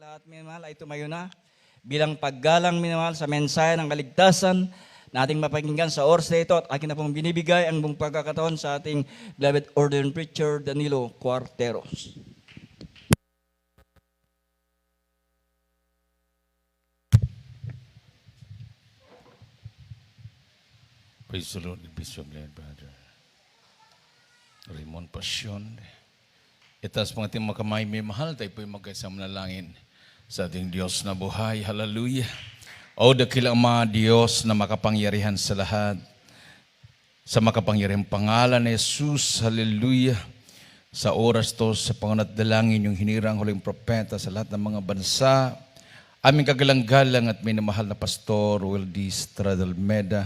lahat, minamahal, ay tumayo na bilang paggalang minamahal sa mensahe ng kaligtasan na ating mapakinggan sa oras na ito at akin na pong binibigay ang buong pagkakataon sa ating beloved ordained preacher Danilo Cuarteros. Praise the Lord, Bishop Brother Raymond Passion. Itaas po ating mga kamay, may mahal, tayo po'y magkaisang manalangin sa ating Diyos na buhay. Hallelujah. O dakilang mga Diyos na makapangyarihan sa lahat, sa makapangyarihang pangalan ni Jesus, hallelujah. Sa oras to, sa pangunat dalangin, yung hinirang huling propeta sa lahat ng mga bansa, aming kagalang-galang at minamahal na Pastor Wildy Stradalmeda,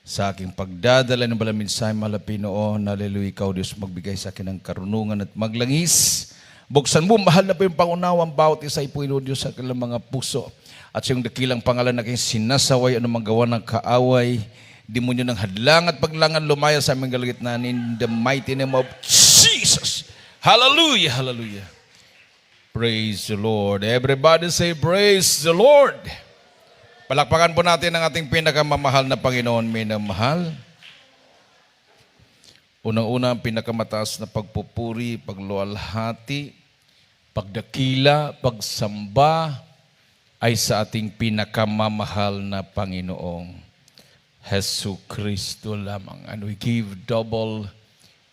sa aking pagdadala ng balang mensahe, mahal na Pinoon, hallelujah, ikaw Diyos magbigay sa akin ng karunungan at maglangis. Buksan mo, mahal na po yung pangunawang bawat isa po ino Diyos sa kanilang mga puso. At sa iyong dakilang pangalan na kayong sinasaway, anumang gawa ng kaaway, demonyo ng hadlang at paglangan lumaya sa aming kalagitnaan in the mighty name of Jesus. Hallelujah, hallelujah. Praise the Lord. Everybody say praise the Lord. Palakpakan po natin ang ating pinakamamahal na Panginoon, minamahal. Unang-una, ang pinakamataas na pagpupuri, pagluwalhati, pagdakila, pagsamba ay sa ating pinakamamahal na Panginoong Hesus Kristo lamang. And we give double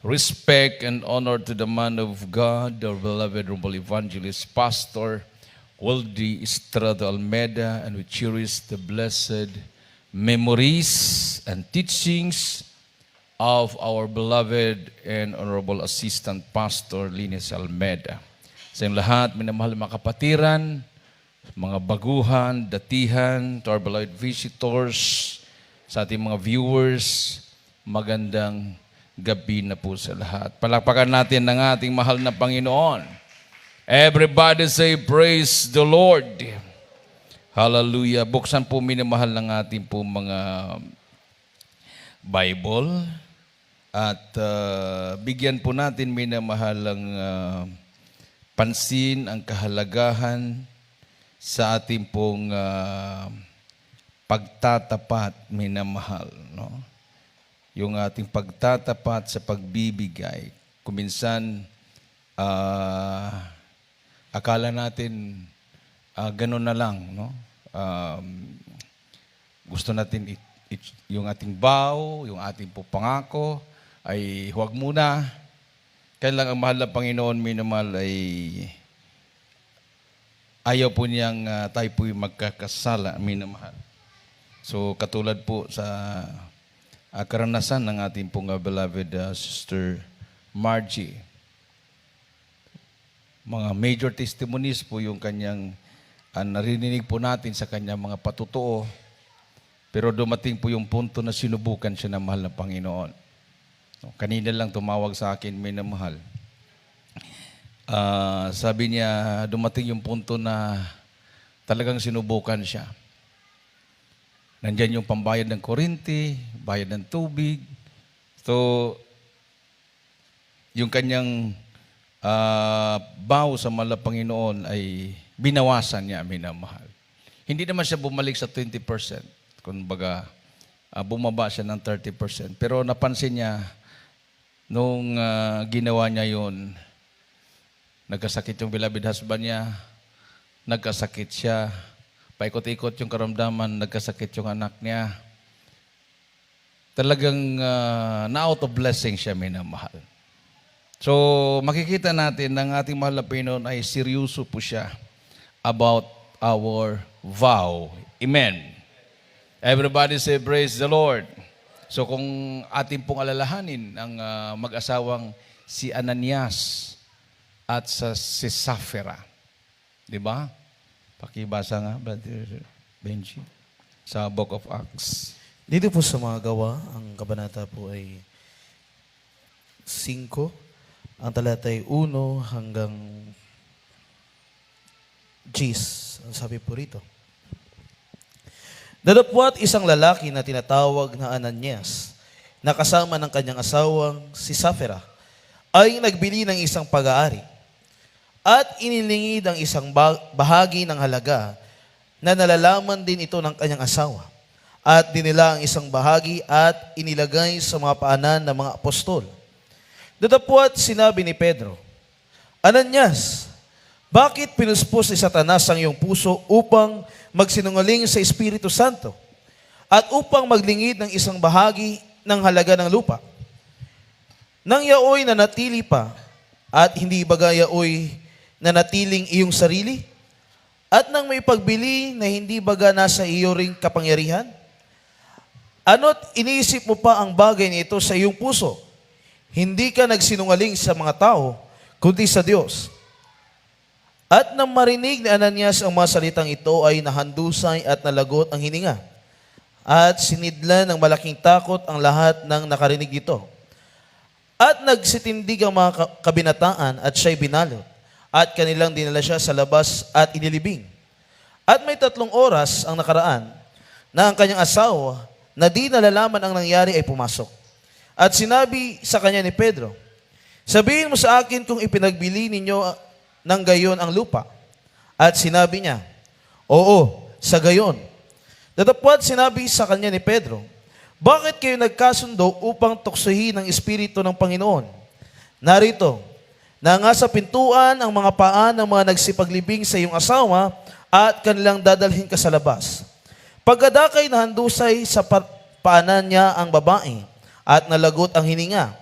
respect and honor to the man of God, our beloved Rumble Evangelist, Pastor Wildy Stradalmeda, and we cherish the blessed memories and teachings of our beloved and honorable Assistant Pastor Linus Almeda. Sa inyong lahat, minamahal mga kapatiran, mga baguhan, datihan, to our beloved visitors, sa ating mga viewers, magandang gabi na po sa lahat. Palakpakan natin ng ating mahal na Panginoon. Everybody say, praise the Lord. Hallelujah. Buksan po minamahal ng ating po mga Bible at bigyan po natin minamahal ng pansin ang kahalagahan sa ating pong pagtatapat minamahal. No? Yung ating pagtatapat sa pagbibigay. Kuminsan, akala natin ganun na lang, no? Gusto natin yung ating vow, yung ating pangako ay huwag muna. Kailang ang mahal na Panginoon minamahal ay ayaw po niyang tayo po'y magkakasala minamahal. So katulad po sa karanasan ng ating pong beloved Sister Margie. Mga major testimonies po yung kanyang narinig po natin sa kanyang mga patutuo. Pero dumating po yung punto na sinubukan siya ng mahal na Panginoon. Kanina lang tumawag sa akin, minamahal. Sabi niya, dumating yung punto na talagang sinubukan siya. Nandyan yung pambayad ng kuryente, bayad ng tubig. So, yung kanyang vow sa mahal na Panginoon ay binawasan niya, minamahal. Hindi naman siya bumalik sa 20%. Kumbaga, bumaba siya ng 30%. Pero napansin niya, nung ginawa niya yun, nagkasakit yung beloved husband niya, nagkasakit siya, paikot-ikot yung karamdaman, nagkasakit yung anak niya. Talagang na-out of blessing siya, minamahal. So, makikita natin ng ating mahal na Panginoon ay seryoso po siya about our vow. Amen. Everybody say, praise the Lord. So, kung ating pong alalahanin ang mag-asawang si Ananias at si Sapphira. Di ba? Pakibasa nga, Brother Benji, sa Book of Acts. Dito po sa mga gawa, ang kabanata po ay 5, ang talata ay 1 hanggang 10. Ang sabi po rito. Dadapwat isang lalaki na tinatawag na Ananias, na kasama ng kanyang asawang si Sapphira, ay nagbili ng isang pag-aari. at inilingid ang isang bahagi ng halaga na nalalaman din ito ng kanyang asawa. At dinila ang isang bahagi at inilagay sa mga paanan ng mga apostol. Datapwat sinabi ni Pedro, Ananias, bakit pinuspos ni Satanas ang iyong puso upang magsinungaling sa Espiritu Santo at upang maglingid ng isang bahagi ng halaga ng lupa? Nang yaoy nanatili pa at hindi baga yaoy nanatiling iyong sarili? At nang may pagbili na hindi baga nasa iyo ring kapangyarihan? Ano't iniisip mo pa ang bagay nito sa iyong puso? Hindi ka nagsinungaling sa mga tao, kundi sa Diyos. At nang marinig ni Ananias ang mga salitang ito ay nahandusay at nalagot ang hininga. At sinidlan ng malaking takot ang lahat ng nakarinig dito. At nagsitindig ang mga kabinataan at siya'y binalot. At kanilang dinala siya sa labas at inilibing. At may 3 oras ang nakaraan na ang kanyang asawa na di nalalaman ang nangyari ay pumasok. At sinabi sa kanya ni Pedro, Sabihin mo sa akin kung ipinagbili ninyo ng gayon ang lupa. At sinabi niya, Oo, sa gayon. Datapwat sinabi sa kanya ni Pedro, Bakit kayo nagkasundo upang tuksohin ang Espiritu ng Panginoon? Narito, na nga sa pintuan ang mga paan ng mga nagsipaglibing sa iyong asawa at kanilang dadalhin ka sa labas. Pagkadakay nahandusay sa paanan niya ang babae at nalagot ang hininga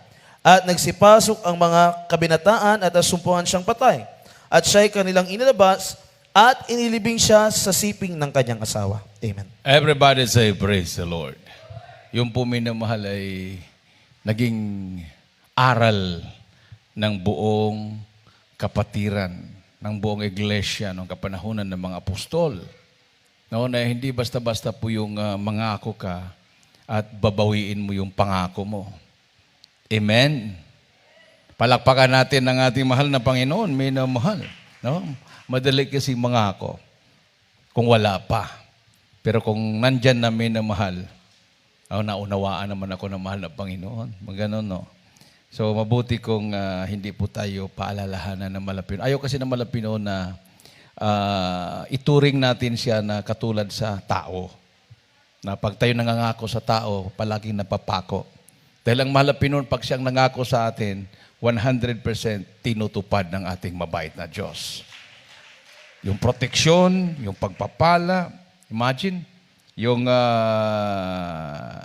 at nagsipasok ang mga kabinataan at asumpuhan siyang patay at siya'y kanilang inilabas at inilibing siya sa siping ng kanyang asawa. Amen. Everybody say, praise the Lord. Yung po minamahal ay naging aral ng buong kapatiran, ng buong iglesia, ng kapanahunan ng mga apostol. No, na hindi basta-basta po yung mangako ka at babawiin mo yung pangako mo. Amen. Palakpakan natin ang ating mahal na Panginoon, minamahal. No? Madali kasi mangako kung wala pa. Pero kung nandyan na minamahal, naunawaan naman ako ng mahal na Panginoon. Maganon, no? So, mabuti kung hindi po tayo paalalahanan ng malapino. Ayaw kasi ng malapino na ituring natin siya na katulad sa tao. Na pag tayo nangangako sa tao, palaging napapako. Dahil ang malapino, pag siyang nangako sa atin, 100% tinutupad ng ating mabait na Diyos. Yung proteksyon, yung pagpapala, imagine, yung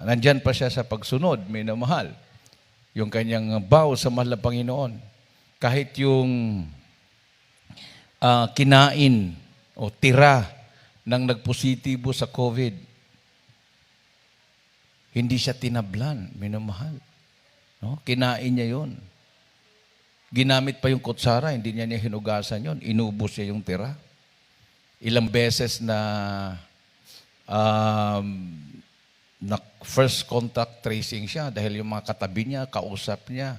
nandyan pa siya sa pagsunod, minamahal. Yung kanyang vow sa mahal na Panginoon. Kahit yung kinain o tira ng nagpositibo sa COVID, hindi siya tinablan, minamahal. No? Kinain niya yon. Ginamit pa yung kutsara, hindi niya hinugasan yon. Inubos niya yung tira. Ilang beses na first contact tracing siya dahil yung mga katabi niya, kausap niya,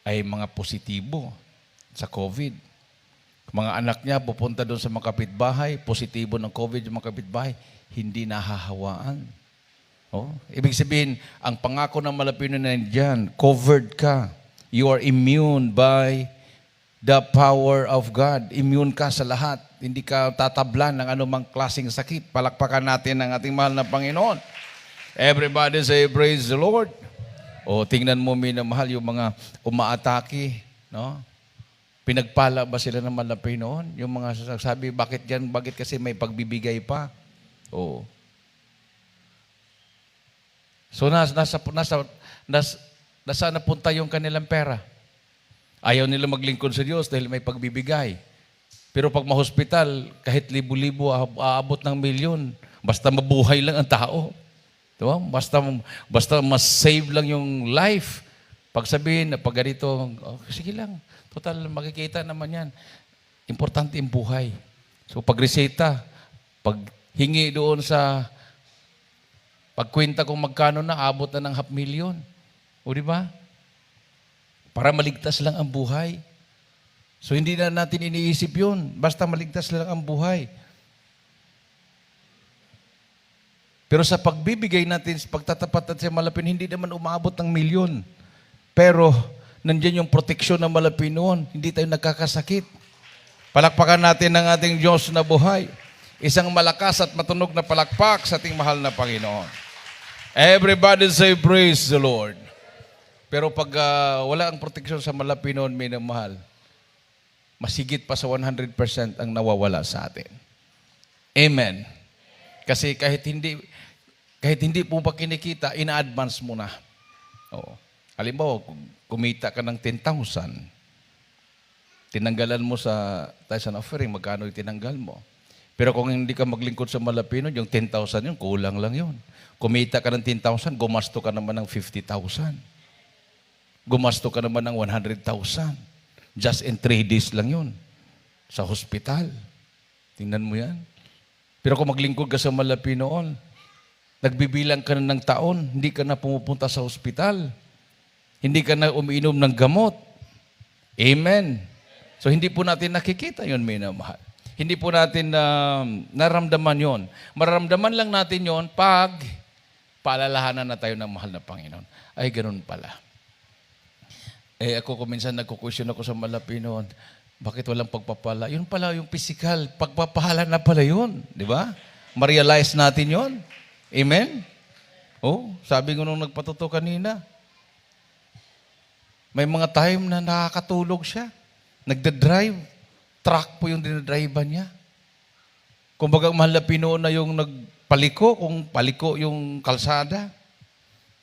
ay mga positibo sa COVID. Mga anak niya pupunta doon sa mga kapitbahay, positibo ng COVID yung mga kapitbahay, hindi nahahawaan. Oh, ibig sabihin, ang pangako ng malapino na nandiyan, covered ka. You are immune by the power of God. Immune ka sa lahat. Hindi ka tatablan ng anumang klaseng sakit. Palakpakan natin ang ating mahal na Panginoon. Everybody say, praise the Lord. O tingnan mo, minamahal, yung mga umaatake, no? Pinagpala ba sila ng malapay noon? Yung mga sabi, bakit yan? Bakit kasi may pagbibigay pa? Oo. So nasa napunta yung kanilang pera. Ayaw nila maglingkod sa Diyos dahil may pagbibigay. Pero pag mahospital, kahit libo-libo, aabot ng milyon. Basta mabuhay lang ang tao. Diba? Basta mas save lang yung life. Pag sabihin na pag ganito, sige lang. Total, makikita naman yan. Importante yung buhay. So pag reseta, pag hingi doon sa pagkwenta kung magkano na, abot na ng 500,000. O di ba? Para maligtas lang ang buhay. So hindi na natin iniisip yun. Basta maligtas lang ang buhay. Pero sa pagbibigay natin, pagtatapat natin sa malapin, hindi naman umabot ng milyon. Pero Nandiyan yung proteksyon ng Malapinoon. Hindi tayo nagkakasakit. Palakpakan natin ang ating Diyos na buhay. Isang malakas at matunog na palakpak sa ating mahal na Panginoon. Everybody say, praise the Lord. Pero pag wala ang proteksyon sa Malapinoon, minamahal, masigit pa sa 100% ang nawawala sa atin. Amen. Kasi kahit hindi po pa kinikita, ina-advance mo na. Oo. Halimbawa, kumita ka ng 10,000, tinanggalan mo sa tithes and offering, magkano yung tinanggal mo? Pero kung hindi ka maglingkod sa Malapino, yung 10,000 yun, kulang lang yun. Kumita ka ng 10,000, gumasto ka naman ng 50,000. Gumasto ka naman ng 100,000. Just in 3 days lang yun. Sa hospital. Tingnan mo yan. Pero kung maglingkod ka sa Malapinoon, nagbibilang ka na ng taon, hindi ka na pumupunta sa hospital. Hindi ka na umiinom ng gamot. Amen. So hindi po natin nakikita yun, minamahal. Hindi po natin naramdaman yon. Mararamdaman lang natin yon pag paalalahanan na tayo ng mahal na Panginoon. Ay, ganun pala. Ako minsan nagkukusyon ako sa Malapinoon, bakit walang pagpapala? Yun pala yung physical, pagpapahala na pala yun. Di ba? Ma-realize natin yon. Amen? Oh, sabi ko nung nagpatuto kanina, may mga time na nakakatulog siya. Nagda-drive. Truck po yung dinadrivean niya. Kung bagang mahal na Pinoon na yung nagpaliko, kung paliko yung kalsada.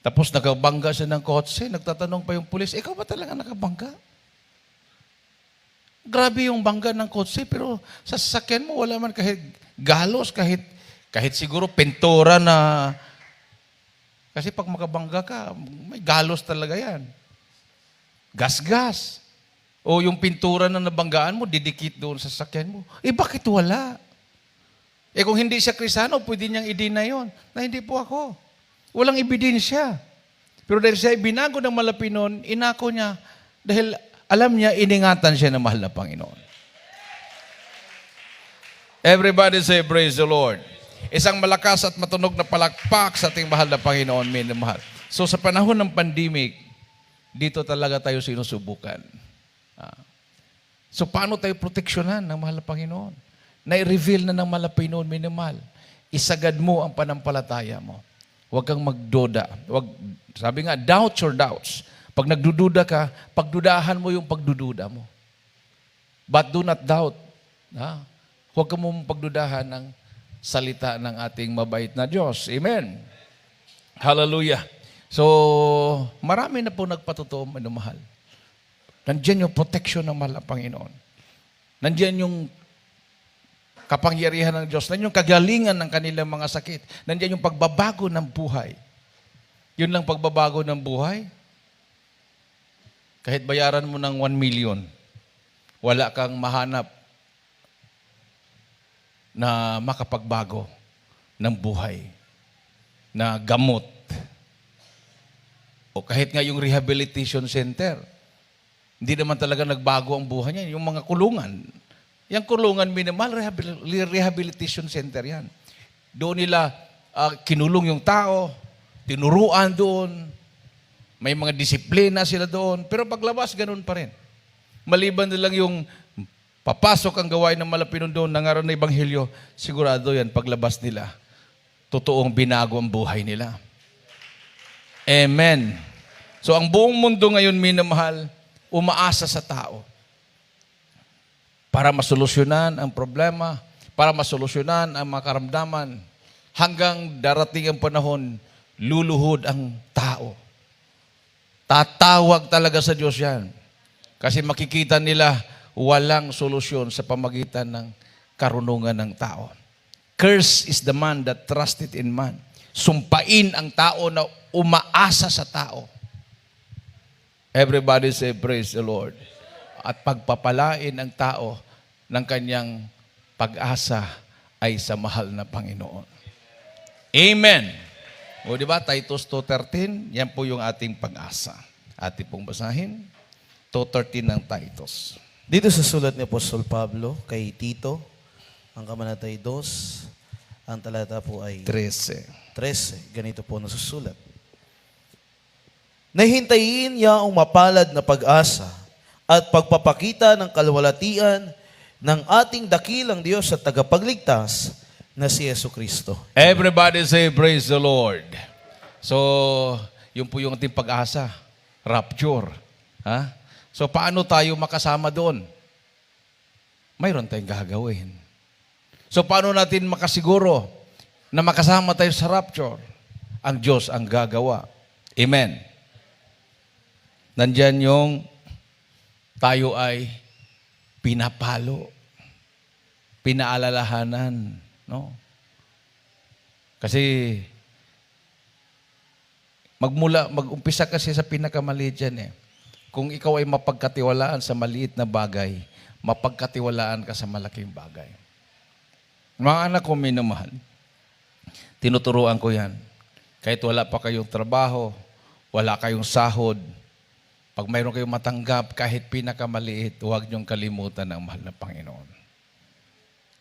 Tapos nakabangga siya ng kotse, nagtatanong pa yung pulis, ikaw ba talaga nakabangga? Grabe yung bangga ng kotse, pero sa sasakyan mo, wala man kahit galos, kahit siguro pintura na, kasi pag makabangga ka, may galos talaga yan. Gas-gas. O yung pintura na nabanggaan mo, didikit doon sa sasakyan mo. Bakit wala? Kung hindi siya Kristiyano, pwede niyang i-deny yun, na hindi po ako. Walang ebidensya. Pero dahil siya binago ng Malapinon, inako niya, dahil alam niya, iningatan siya ng mahal na Panginoon. Everybody say, praise the Lord. Isang malakas at matunog na palakpak sa ating mahal na Panginoon, minamahal. So sa panahon ng pandemic, dito talaga tayo sinusubukan. So paano tayo proteksyonan ng mahal na Panginoon? Na-reveal na ng mahal na Panginoon, minamahal. Isagad mo ang panampalataya mo. Huwag kang magduda. Sabi nga, doubt your doubts. Pag nagdududa ka, pagdudahan mo yung pagdududa mo. But do not doubt. Huwag ka mong pagdudahan ng salita ng ating mabait na Diyos. Amen. Hallelujah. So, marami na po nagpatotoo, minamahal. Nandiyan yung protection ng mahal na Panginoon. Nandiyan yung kapangyarihan ng Diyos. Nandiyan yung kagalingan ng kanilang mga sakit. Nandiyan yung pagbabago ng buhay. Yun lang pagbabago ng buhay. Kahit bayaran mo ng 1 million, wala kang mahanap na makapagbago ng buhay, na gamot. O kahit nga yung rehabilitation center, hindi naman talaga nagbago ang buhay niya. Yung mga kulungan, yung kulungan, minimal rehabilitation center yan. Doon nila kinulong yung tao, tinuruan doon, may mga disiplina sila doon, pero paglabas, ganun pa rin. Maliban na lang yung papasok ang gawain ng Malapinon doon, nangaral na Ebanghelyo, sigurado yan, paglabas nila, totoong binago ang buhay nila. Amen. So ang buong mundo ngayon, minamahal, umaasa sa tao para masolusyonan ang problema, para masolusyonan ang mga karamdaman, hanggang darating ang panahon, luluhod ang tao. Tatawag talaga sa Diyos yan. Kasi makikita nila walang solusyon sa pamagitan ng karunungan ng tao. Curse is the man that trusted in man. Sumpain ang tao na umaasa sa tao. Everybody say, praise the Lord. At pagpapalain ang tao ng kanyang pag-asa ay sa mahal na Panginoon. Amen. O di ba, Titus 2:13, yan po yung ating pag-asa. Ating pong basahin, 2:13 ng Titus. Dito sa sulat ni Apostol Pablo kay Tito, ang kabanatay 2, ang talata po ay 13. 13. Ganito po nasusulat. Nahintayin niya ang mapalad na pag-asa at pagpapakita ng kalwalatian ng ating dakilang Diyos at tagapagligtas na si Jesucristo. Everybody say, praise the Lord. So, yun po yung ating pag-asa. Rapture. Ha? So, paano tayo makasama doon? Mayroon tayong gagawin. So, paano natin makasiguro na makasama tayo sa rapture? Ang Diyos ang gagawa. Amen. Nandyan yung tayo ay pinapalo, pinaalalahanan, no? Kasi mag-umpisa kasi sa pinakamaliit dyan eh. Kung ikaw ay mapagkatiwalaan sa maliit na bagay, mapagkatiwalaan ka sa malaking bagay. Mga anak ko, minamahal, tinuturuan ko yan. Kahit wala pa kayong trabaho, wala kayong sahod, pag mayroon kayong matanggap, kahit pinakamaliit, huwag niyong kalimutan ang mahal na Panginoon.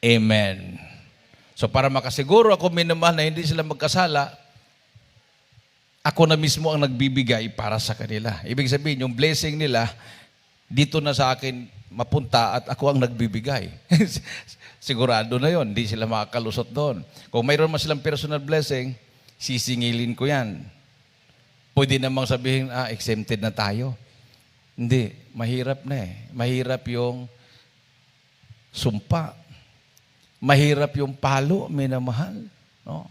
Amen. So para makasiguro ako, minamahal, na hindi sila magkasala, ako na mismo ang nagbibigay para sa kanila. Ibig sabihin, yung blessing nila, dito na sa akin mapunta at ako ang nagbibigay. Sigurado na yon, hindi sila makakalusot doon. Kung mayroon man silang personal blessing, sisingilin ko yan. Pwede namang sabihin, exempted na tayo. Hindi, mahirap na eh. Mahirap yung sumpa. Mahirap yung palo, minamahal. No?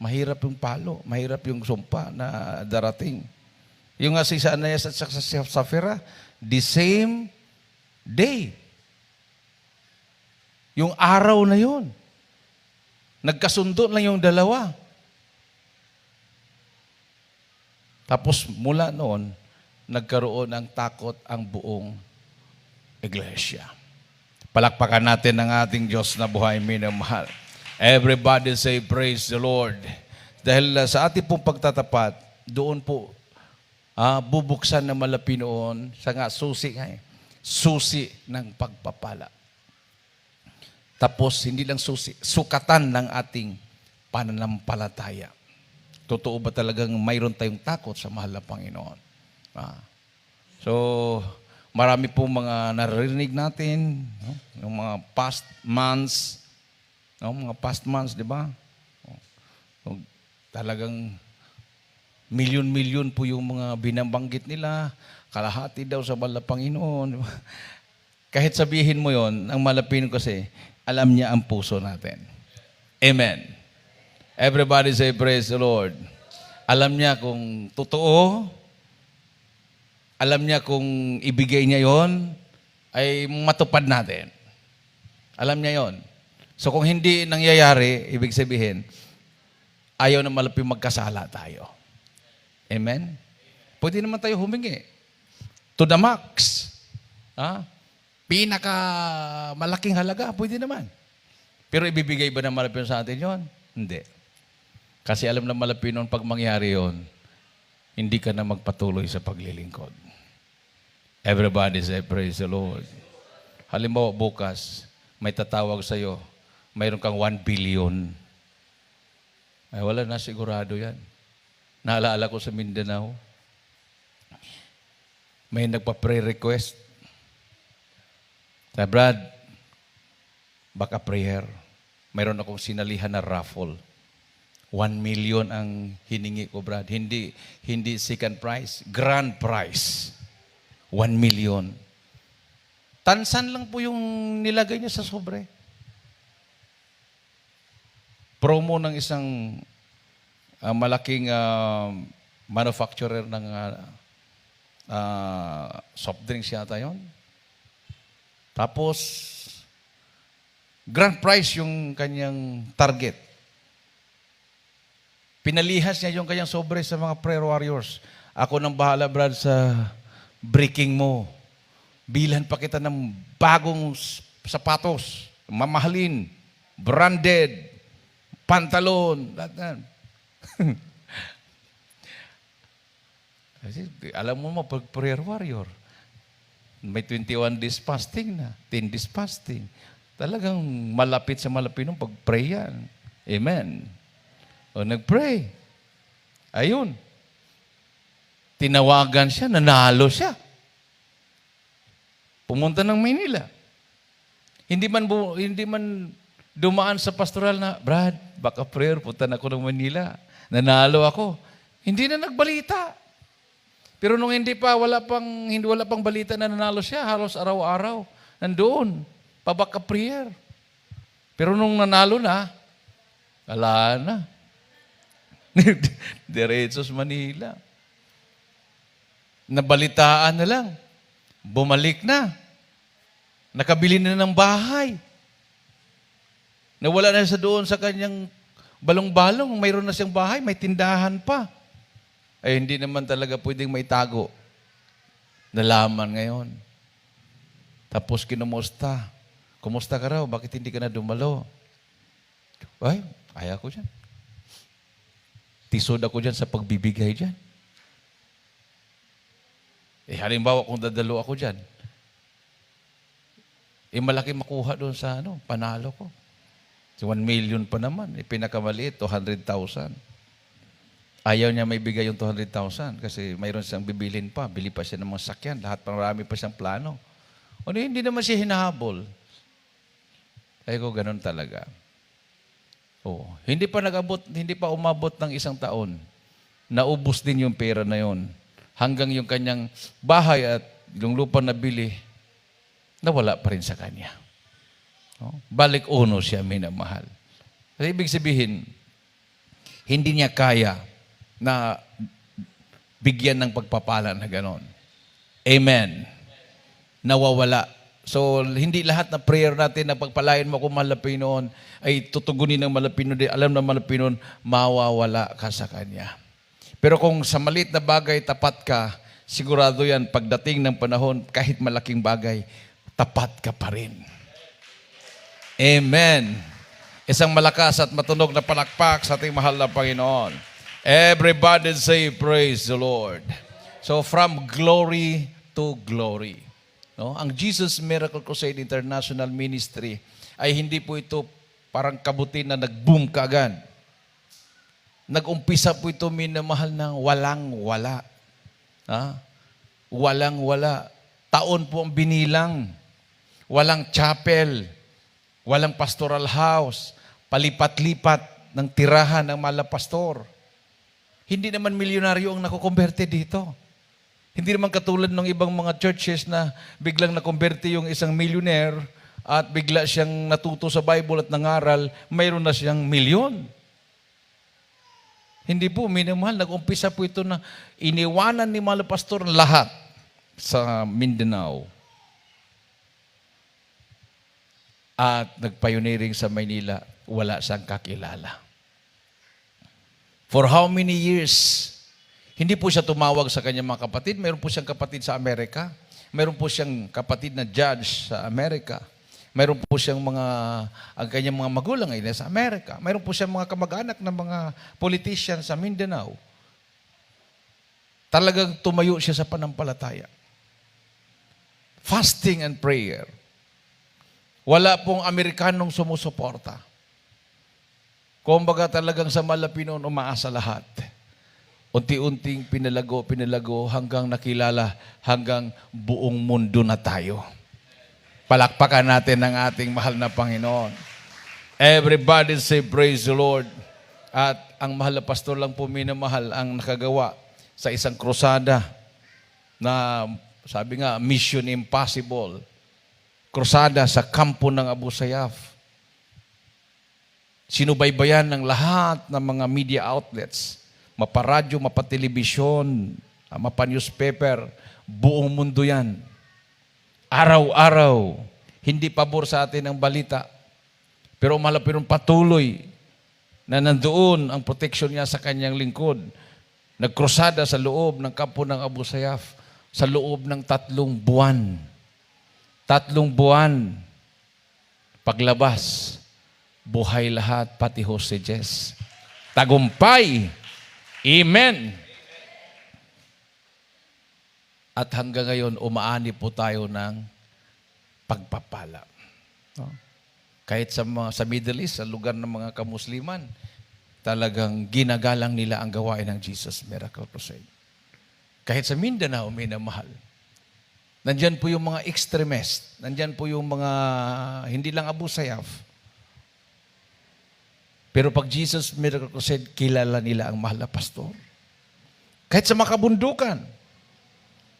Mahirap yung palo, mahirap yung sumpa na darating. Yung nga si Ananias at sa Safira, the same day. Yung araw na yun. Nagkasundo lang yung dalawa. Tapos mula noon, nagkaroon ng takot ang buong iglesia. Palakpakan natin ang ating Diyos na buhay, minamahal. Everybody say, praise the Lord. Dahil sa ating pong pagtatapat, doon po bubuksan na malapi noon sa nga susi susi ng pagpapala. Tapos, hindi lang susi, sukatan ng ating pananampalataya. Totoo ba talagang mayroon tayong takot sa mahal na Panginoon? So, marami po mga naririnig natin, no? Yung mga past months, no? Mga past months, di ba? Talagang milyon-milyon po yung mga binabanggit nila, kalahati daw sa mahal na Panginoon. Diba? Kahit sabihin mo yon, ang malapin kasi, alam niya ang puso natin. Amen. Everybody say, praise the Lord. Alam niya kung totoo, alam niya kung ibigay niya yon, ay matupad natin. Alam niya yon. So kung hindi nangyayari, ibig sabihin, ayaw na malapit magkasala tayo. Amen? Pwede naman tayo humingi. To the max. Pinaka malaking halaga, pwede naman. Pero ibibigay ba ng malapit sa atin yon? Hindi. Kasi alam na malapit noon, pag mangyari yon, hindi ka na magpatuloy sa paglilingkod. Everybody say, praise the Lord. Halimbawa, bukas, may tatawag sa'yo, mayroon kang 1 billion. Ay, wala na, sigurado yan. Naalala ko sa Mindanao, may nagpa-pray-request. Sabi, Brad, baka prayer. Mayroon akong sinalihan na raffle. 1 million ang hiningi ko, Brad. Hindi second prize, grand prize. 1 million. Tansan lang po yung nilagay niya sa sobre. Promo ng isang malaking manufacturer ng soft drinks yata yon. Tapos, grand prize yung kanyang target. Pinalihas niya yung kanyang sobre sa mga prayer warriors. Ako nang bahala, Brad, sa breaking mo. Bilhan pa kita ng bagong sapatos, mamahalin, branded, pantalon, lahat. Kasi alam mo pag prayer warrior, may 21 days fasting na, 10 days fasting. Talagang malapit sa malapit nung pag-pray yan. Amen. O nag-pray. Ayun. Tinawagan siya, nanalo siya. Pumunta ng Maynila. Hindi man dumaan sa pastoral na, Brad, baka prayer, punta na ako ng Manila. Nanalo ako. Hindi na nagbalita. Pero nung wala pang balita na nanalo siya, halos araw-araw, nandoon, pabaka prayer. Pero nung nanalo na, wala na. Diretsos Manila. Nabalitaan na lang. Bumalik na. Nakabili na ng bahay. Nawala na siya doon sa kanyang balong-balong. Mayroon na siyang bahay, may tindahan pa. Ay hindi naman talaga pwedeng maitago. Nalaman ngayon. Tapos kinumusta. Kumusta ka raw? Bakit hindi ka na dumalo? Ay, kaya ko dyan. Tisod ako dyan sa pagbibigay dyan. Halimbawa kung dadalo ako dyan, malaki makuha doon sa panalo ko. So 1 million pa naman. Pinakamaliit, 200,000. Ayaw niya may bigay yung 200,000 kasi mayroon siyang bibilin pa. Bili pa siya ng mga sakyan. Lahat marami pa siyang plano. Hindi naman siya hinahabol. Ay ko, ganun talaga. Hindi pa umabot ng 1 taon. Naubos din yung pera na yon. Hanggang yung kanyang bahay at yung lupa na bili, nawala pa rin sa kanya. Balik uno siya, minamahal. Kasi ibig sabihin, hindi niya kaya na bigyan ng pagpapala na ganon. Amen. Nawawala. So, hindi lahat na prayer natin na pagpalain mo kung mahal na Panginoon ay tutugunin ng mahal na Panginoon. Alam na mahal na Panginoon, mawawala ka sa Kanya. Pero kung sa maliit na bagay tapat ka, sigurado yan, pagdating ng panahon, kahit malaking bagay, tapat ka pa rin. Amen. Isang malakas at matunog na palakpak sa ating mahal na Panginoon. Everybody say, praise the Lord. So, from glory to glory. Ang Jesus Miracle Crusade International Ministry ay hindi po ito parang kabuti na nag-boom kaagad. Nag-umpisa po ito, minamahal, ng walang-wala. Walang-wala. Taon po ang binilang. Walang chapel. Walang pastoral house. Palipat-lipat ng tirahan ng mga pastor. Hindi naman milyonaryo ang nakukonverte dito. Hindi naman katulad ng ibang mga churches na biglang nakonverte yung isang millionaire at bigla siyang natuto sa Bible at nangaral, mayroon na siyang milyon. Hindi po, minamahal. Nag-umpisa po ito na iniwanan ni mga pastor lahat sa Mindanao. At nagpioneering sa Maynila, wala siyang kakilala. For how many years? Hindi po siya tumawag sa kanyang mga kapatid. Mayroon po siyang kapatid sa Amerika. Mayroon po siyang kapatid na judge sa Amerika. Mayroon po siyang ang kanyang mga magulang ay nasa Amerika. Mayroon po siyang mga kamag-anak na mga politician sa Mindanao. Talagang tumayo siya sa panampalataya. Fasting and prayer. Wala pong Amerikanong sumusuporta. Kumbaga talagang sa Malapinon umaasa lahat. Unti-unting pinalago hanggang nakilala, hanggang buong mundo na tayo. Palakpakan natin ang ating mahal na Panginoon. Everybody say praise the Lord. At ang mahal na pastor lang po minamahal ang nakagawa sa isang krusada na sabi nga, Mission Impossible. Krusada sa kampo ng Abu Sayyaf. Sinubaybayan ng lahat ng mga media outlets. Maparadyo, mapatelebisyon, mapa-newspaper, buong mundo yan. Araw-araw, hindi pabor sa atin ang balita. Pero malapirong patuloy na nandoon ang proteksyon niya sa kanyang lingkod. Nagkrusada sa loob ng kampo ng Abu Sayyaf sa loob ng 3 buwan. 3 buwan. Paglabas, buhay lahat, pati hostages. Tagumpay. Amen. At hanggang ngayon, umaani po tayo ng pagpapala. No? Kahit sa Middle East, sa lugar ng mga kamusliman, talagang ginagalang nila ang gawain ng Jesus Miracle Crusade. Kahit sa Mindanao, minamahal. Nandyan po yung mga extremist. Nandyan po yung mga hindi lang Abu Sayyaf. Pero pag Jesus Miracle Crusade, kilala nila ang mahal na pastor. Kahit sa makabundukan.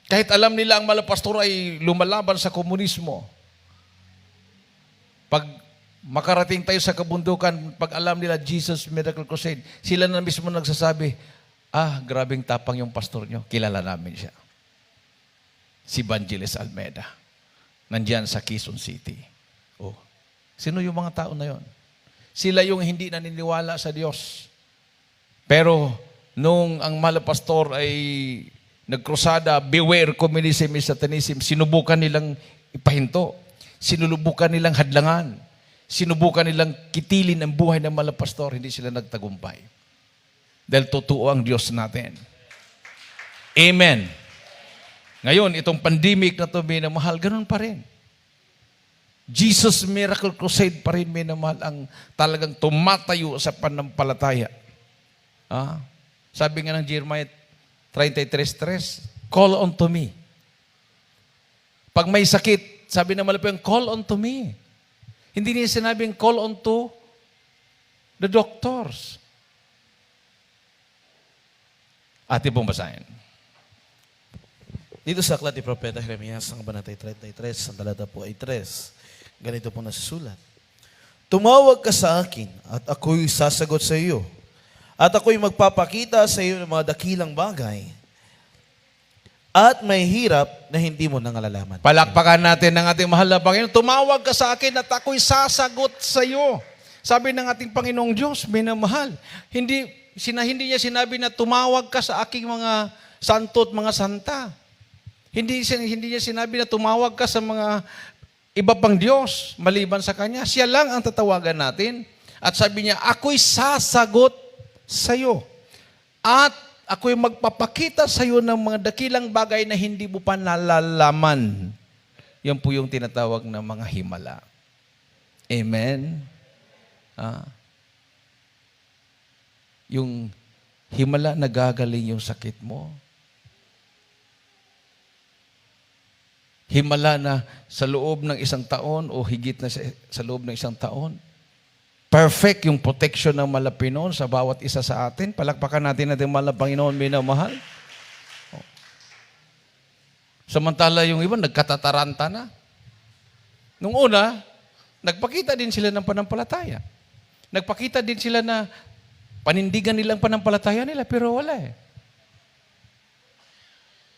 Kahit alam nila ang mahal na pastor ay lumalaban sa komunismo. Pag makarating tayo sa kabundukan, pag alam nila Jesus Miracle Crusade, sila na mismo nagsasabi, grabing tapang yung pastor nyo. Kilala namin siya. Si Evangelist Almeida. Nandyan sa Quezon City. Oh. Sino yung mga tao na yon? Sila yung hindi naniniwala sa Diyos. Pero nung ang mahal na pastor ay nagkrusada, beware communism and satanism, sinubukan nilang ipahinto. Sinubukan nilang hadlangan. Sinubukan nilang kitilin ang buhay ng mahal na pastor. Hindi sila nagtagumpay. Dahil totoo ang Diyos natin. Amen. Ngayon, itong pandemic na ito, minamahal, ganun pa rin. Jesus Miracle Crusade pa rin, minamahal, ang talagang tumatayo sa panampalataya. Sabi nga ng Jeremiah 33:3, call unto me. Pag may sakit, sabi na malapit, call unto me. Hindi niya sinabing call unto the doctors. Ate pong basahin. Dito sa aklat ni Propeta Jeremias, ang Kabanatay 33, ang talata po ay 3. Ganito po nasusulat. Tumawag ka sa akin at ako'y sasagot sa iyo. At ako'y magpapakita sa iyo ng mga dakilang bagay at may hirap na hindi mo nangalalaman. Palakpakan natin ng ating mahal na Panginoon. Tumawag ka sa akin at ako'y sasagot sa iyo. Sabi ng ating Panginoong Diyos, minamahal. Hindi niya sinabi na tumawag ka sa aking mga santo at mga santa. Hindi niya sinabi na tumawag ka sa mga iba pang Diyos maliban sa Kanya. Siya lang ang tatawagan natin. At sabi niya, ako'y sasagot sa iyo. At ako'y magpapakita sa iyo ng mga dakilang bagay na hindi mo pa nalalaman. Yan po yung tinatawag na mga himala. Amen? Yung himala, nagagaling yung sakit mo. Himala na sa loob ng 1 taon o higit na sa loob ng 1 taon. Perfect yung protection ng mahal na Panginoon sa bawat isa sa atin. Palakpakan natin natin mahal na Panginoon, minamahal. Samantala yung iba, nagkatataranta na. Nung una, nagpakita din sila ng panampalataya. Nagpakita din sila na panindigan nilang panampalataya nila, pero wala eh.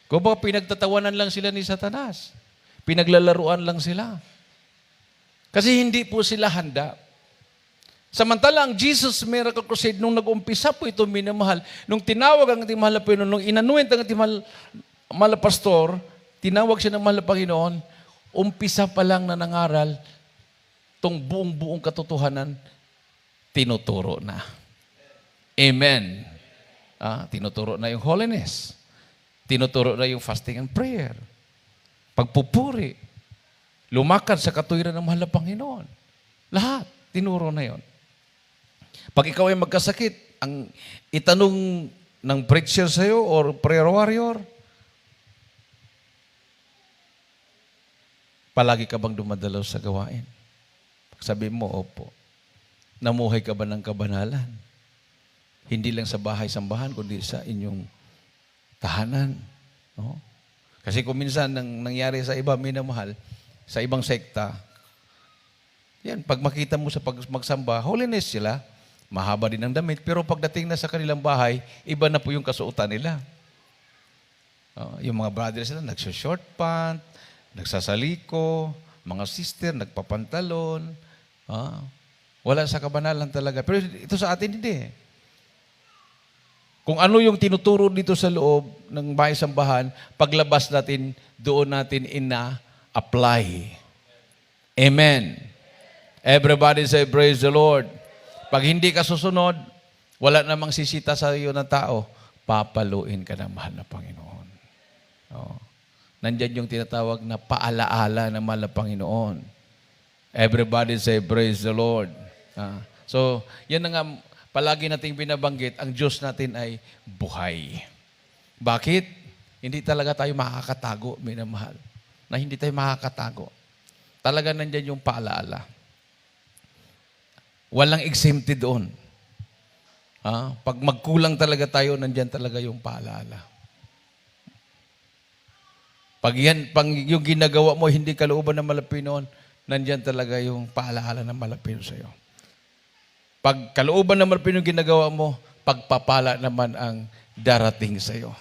Kung baka pinagtatawanan lang sila ni Satanas. Pinaglalaruan lang sila. Kasi hindi po sila handa. Samantala, ang Jesus Miracle Crusade, nung nag-umpisa po ito, minamahal, nung tinawag ang ating mahal na Panginoon, nung inanuwent ang ating mahal na pastor, tinawag siya ng mahal na Panginoon, umpisa pa lang na nangaral, tong buong katotohanan, tinuturo na. Amen. Tinuturo na yung holiness. Tinuturo na yung fasting and prayer. Pagpupuri. Lumakad sa katuwiran ng mahal na Panginoon. Lahat. Tinuro na yon. Pag ikaw ay magkasakit, ang itanong ng preacher sa'yo or prayer warrior, palagi ka bang dumadalaw sa gawain? Sabi mo, opo. Namuhay ka ba ng kabanalan? Hindi lang sa bahay-sambahan, kundi sa inyong tahanan. No? Kasi kung minsan nangyari sa iba, minamahal, sa ibang sekta, yan, pag makita mo sa magsamba, holiness sila, mahaba din ang damit, pero pagdating na sa kanilang bahay, iba na po yung kasuotan nila. Yung mga brothers sila, nagsashort pant, nagsasaliko, mga sister, nagpapantalon. Wala sa kabanalan talaga. Pero ito sa atin, hindi. Kung ano yung tinuturo dito sa loob ng bahay-sambahan, paglabas natin, doon natin ina-apply. Amen. Everybody say, praise the Lord. Pag hindi ka susunod, wala namang sisita sa iyo ng tao, papaluin ka ng mahal na Panginoon. Nandyan yung tinatawag na paalaala ng mahal na Panginoon. Everybody say, praise the Lord. So, yan na nga, palagi nating binabanggit, ang Diyos natin ay buhay. Bakit? Hindi talaga tayo makakatago, minamahal. Na hindi tayo makakatago. Talaga nandyan yung paalala. Walang exempted doon. Pag magkulang talaga tayo, nandyan talaga yung paalala. Pag yung ginagawa mo, hindi kalooban ng malapinoon, nandyan talaga yung paalala ng malapino sa iyo. Pag kalooban ng malapino yung ginagawa mo, pagpapala naman ang darating sa iyo.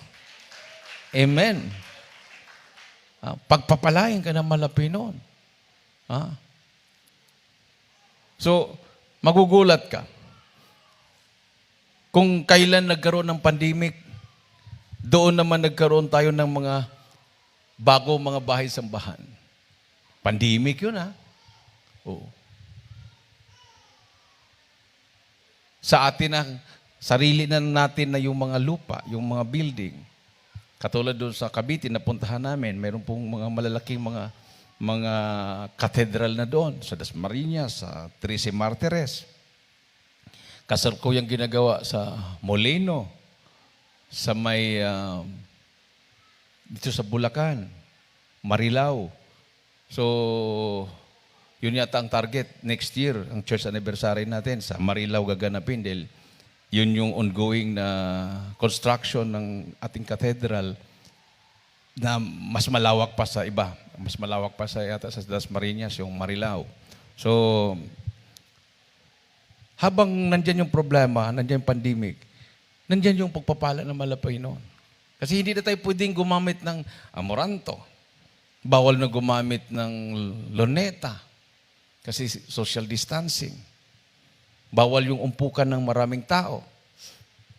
Amen. Pagpapalain ka ng malapinoon. So, magugulat ka. Kung kailan nagkaroon ng pandemic, doon naman nagkaroon tayo ng mga bago mga bahay-sambahan. Pandemic yun, Oo. Sa atin sarili na natin na yung mga lupa, yung mga building. Katulad doon sa Cavite, napuntahan namin, mayroon pong mga malalaking mga katedral na doon, sa Dasmariñas, sa Trece Martires. Kasalukuyang ginagawa sa Molino, sa may dito sa Bulacan, Marilao. So, yun yata ang target next year, ang church anniversary natin sa Marilao gaganapin dahil yun yung ongoing na construction ng ating cathedral na mas malawak pa sa iba. Mas malawak pa sa yata sa Dasmariñas, yung Marilao. So, habang nandyan yung problema, nandyan yung pandemic, nandyan yung pagpapala ng Malapinoon. Kasi hindi na tayo pwedeng gumamit ng Amoranto. Bawal na gumamit ng Luneta. Kasi social distancing. Bawal yung umpukan ng maraming tao.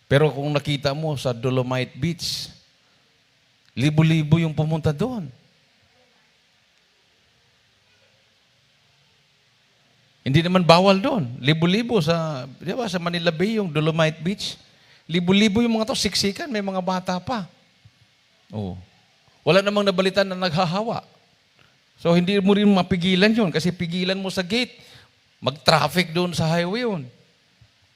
Pero kung nakita mo sa Dolomite Beach, libo-libo yung pumunta doon. Hindi naman bawal doon. Libo-libo di ba, sa Manila Bay, yung Dolomite Beach. Libo-libo yung mga to, siksikan, may mga bata pa. Wala namang nabalitan na naghahawa. So, hindi mo rin mapigilan yun kasi pigilan mo sa gate. Mag-traffic doon sa highway yun.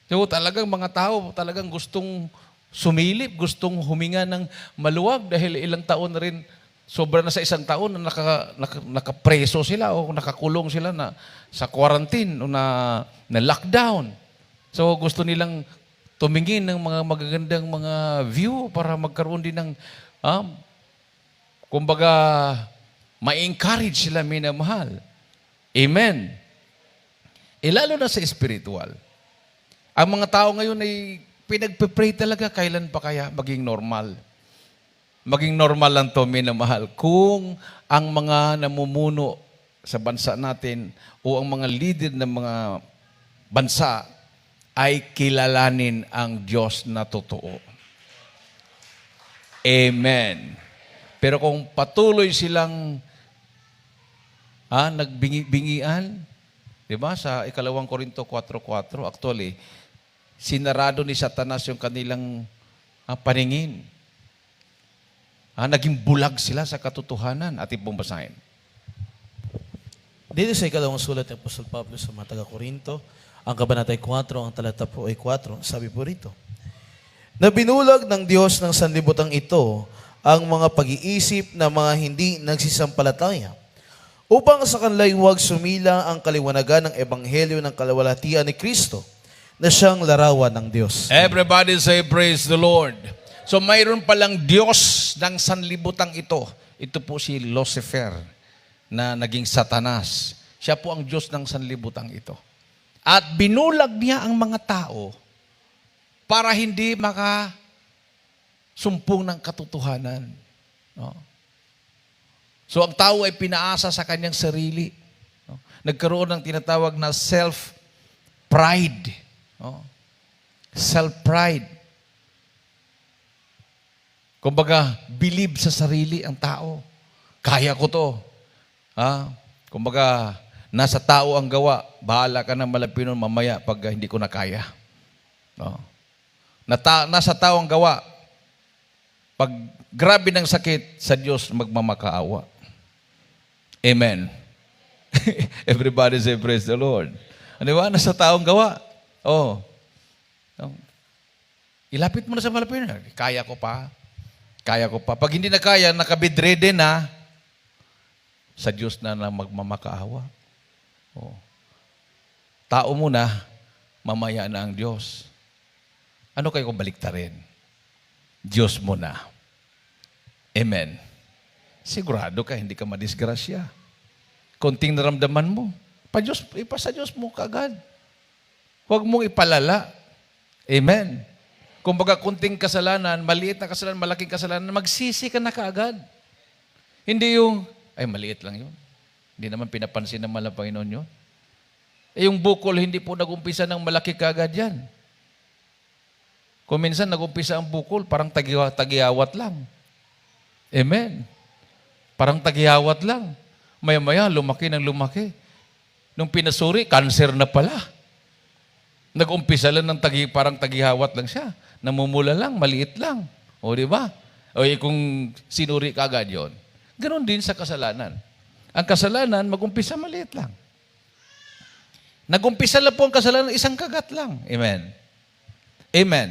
So, talagang mga tao, talagang gustong sumilip, gustong huminga ng maluwag dahil ilang taon na rin, sobra na sa isang taon na nakapreso sila o nakakulong sila na sa quarantine o na lockdown. So, gusto nilang tumingin ng mga magagandang mga view para magkaroon din ng, kumbaga, ma-encourage sila minamahal. Amen. Lalo na sa spiritual. Ang mga tao ngayon ay pinagpe-pray talaga, kailan pa kaya maging normal? Maging normal lang to, minamahal. Kung ang mga namumuno sa bansa natin o ang mga leader ng mga bansa ay kilalanin ang Diyos na totoo. Amen. Pero kung patuloy silang nagbingi-bingian, di ba, sa 2 Korinto 4:4, actually, sinarado ni Satanas yung kanilang paningin. Naging bulag sila sa katotohanan. Ating pong basahin. Dito sa ikalawang sulat ng Apostol Pablo sa mga taga-Korinto, ang kabanatay 4, ang talata po ay 4, sabi po rito, na binulag ng Diyos ng sanlibutan ito ang mga pag-iisip ng mga hindi nagsisampalataya upang sa kanila'y huwag sumila ang kaliwanagan ng ebanghelyo ng kalawalhatian ni Kristo na siyang larawan ng Diyos. Everybody say, praise the Lord. So mayroon palang Diyos ng sanlibutan ito. Ito po si Lucifer na naging Satanas. Siya po ang Diyos ng sanlibutan ito. At binulag niya ang mga tao para hindi makasumpong ng katotohanan. No? So ang tao ay pinaasa sa kanyang sarili. No? Nagkaroon ng tinatawag na self-pride. No? Self-pride. Kumbaga, believe sa sarili ang tao. Kaya ko to. Kumbaga, nasa tao ang gawa. Bahala ka ng malapinon mamaya pag hindi ko na kaya. No? Nasa tao ang gawa. Pag grabe ng sakit, sa Diyos magmamakaawa. Amen. Everybody say, praise the Lord. Ano ba? Nasa taong gawa. Ilapit mo na sa malapinon. Kaya ko pa. Kaya ko pa. Pag hindi na kaya, nakabidrede na, sa Diyos na lang magmamakaawa. Oh. Tao muna, mamaya na ang Diyos. Ano kayo kung baliktarin? Diyos muna. Amen. Sigurado ka, hindi ka madisgrasya. Konting naramdaman mo, ipasa Diyos mo kagad. Huwag mong ipalala. Amen. Kung baga kunting kasalanan, maliit na kasalanan, malaking kasalanan, magsisi ka na kaagad. Hindi yung, ay maliit lang yun. Hindi naman pinapansin ng mahal na Panginoon yun. Yung bukol, hindi po nag-umpisa ng malaki kaagad yan. Kung minsan nag-umpisa ang bukol, parang tagiyawat lang. Amen. Parang tagiyawat lang. Maya-maya, lumaki ng lumaki. Nung pinasuri, cancer na pala. Nag-umpisa lang ng parang tagihawat lang siya. Namumula lang, maliit lang. O, di ba? O, kung sinuri ka agad yun. Ganon din sa kasalanan. Ang kasalanan, mag-umpisa maliit lang. Nag-umpisa lang po ang kasalanan, isang kagat lang. Amen. Amen.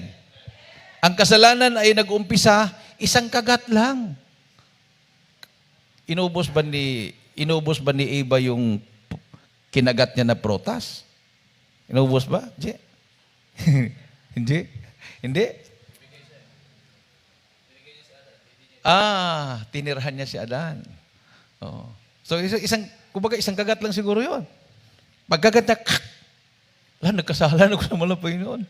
Ang kasalanan ay nag-umpisa, isang kagat lang. Inubos ba ni Eva yung kinagat niya na protas? Inubos ba? Hindi. Hindi? Hindi? Tinirhan niya si Adan. Oh. So, isang kagat lang siguro yun. Pagkagat na, nagkasala na ko sa mga Panginoon.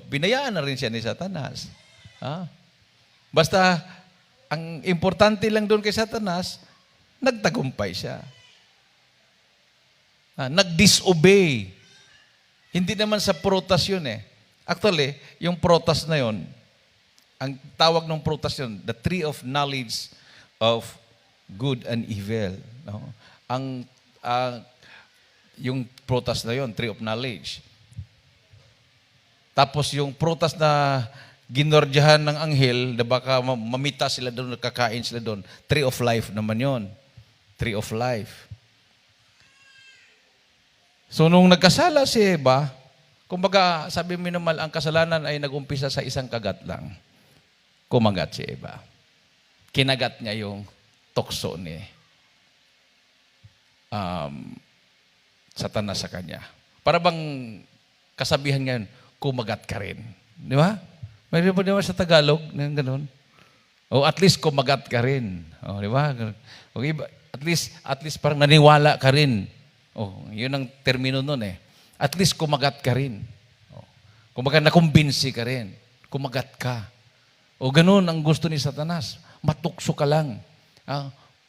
Binayaan na rin siya ni Satanas. Basta, ang importante lang doon kay Satanas, nagtagumpay siya. Nag-disobey. Hindi naman sa prutas yun eh. Actually, yung prutas na yun, ang tawag ng prutas yun, the tree of knowledge of good and evil. No? Yung prutas na yun, tree of knowledge. Tapos yung prutas na ginordyahan ng anghel, na baka mamita sila doon, nakakain sila doon, tree of life naman yun. Tree of life. So, nung nagkasala si Eva, kumbaga, sabi mo naman, ang kasalanan ay nag-umpisa sa isang kagat lang. Kumagat si Eva. Kinagat niya yung tukso ni Satanas sa kanya. Para bang kasabihan ngayon, kumagat ka rin. Di ba? Mayroon po naman sa Tagalog, ganun. O at least kumagat ka rin. O, di ba? Okay, at least parang naniwala ka rin. Yun ang termino nun eh. At least kumagat ka rin. Kumbaga nakumbinsi ka rin. Kumagat ka. Ganun ang gusto ni Satanas. Matukso ka lang.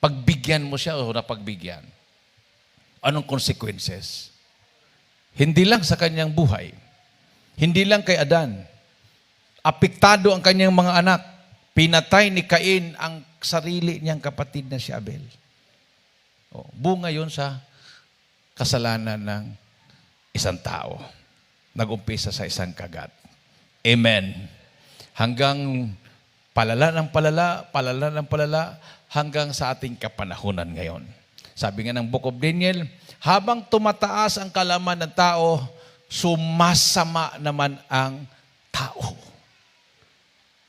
Pagbigyan mo siya o napagbigyan. Anong consequences? Hindi lang sa kanyang buhay. Hindi lang kay Adan. Apektado ang kanyang mga anak. Pinatay ni Cain ang sarili niyang kapatid na si Abel. Bunga yun sa kasalanan ng isang tao. Nag-umpisa sa isang kagat. Amen. Hanggang palala ng palala, hanggang sa ating kapanahunan ngayon. Sabi nga ng Book of Daniel, habang tumataas ang kalaman ng tao, sumasama naman ang tao.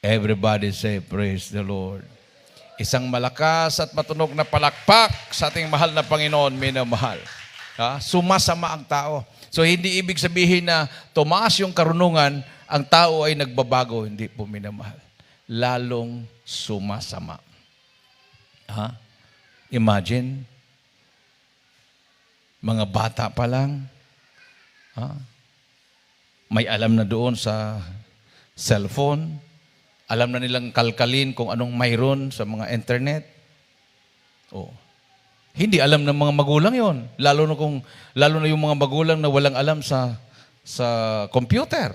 Everybody say, praise the Lord. Isang malakas at matunog na palakpak sa ating mahal na Panginoon, minamahal. Sumasama ang tao. So, hindi ibig sabihin na tumaas yung karunungan, ang tao ay nagbabago. Hindi po, minamahal. Lalong sumasama. Imagine, mga bata pa lang, may alam na doon sa cellphone, alam na nilang kalkalin kung anong mayroon sa mga internet. Hindi alam ng mga magulang yon, lalo na yung mga magulang na walang alam sa computer.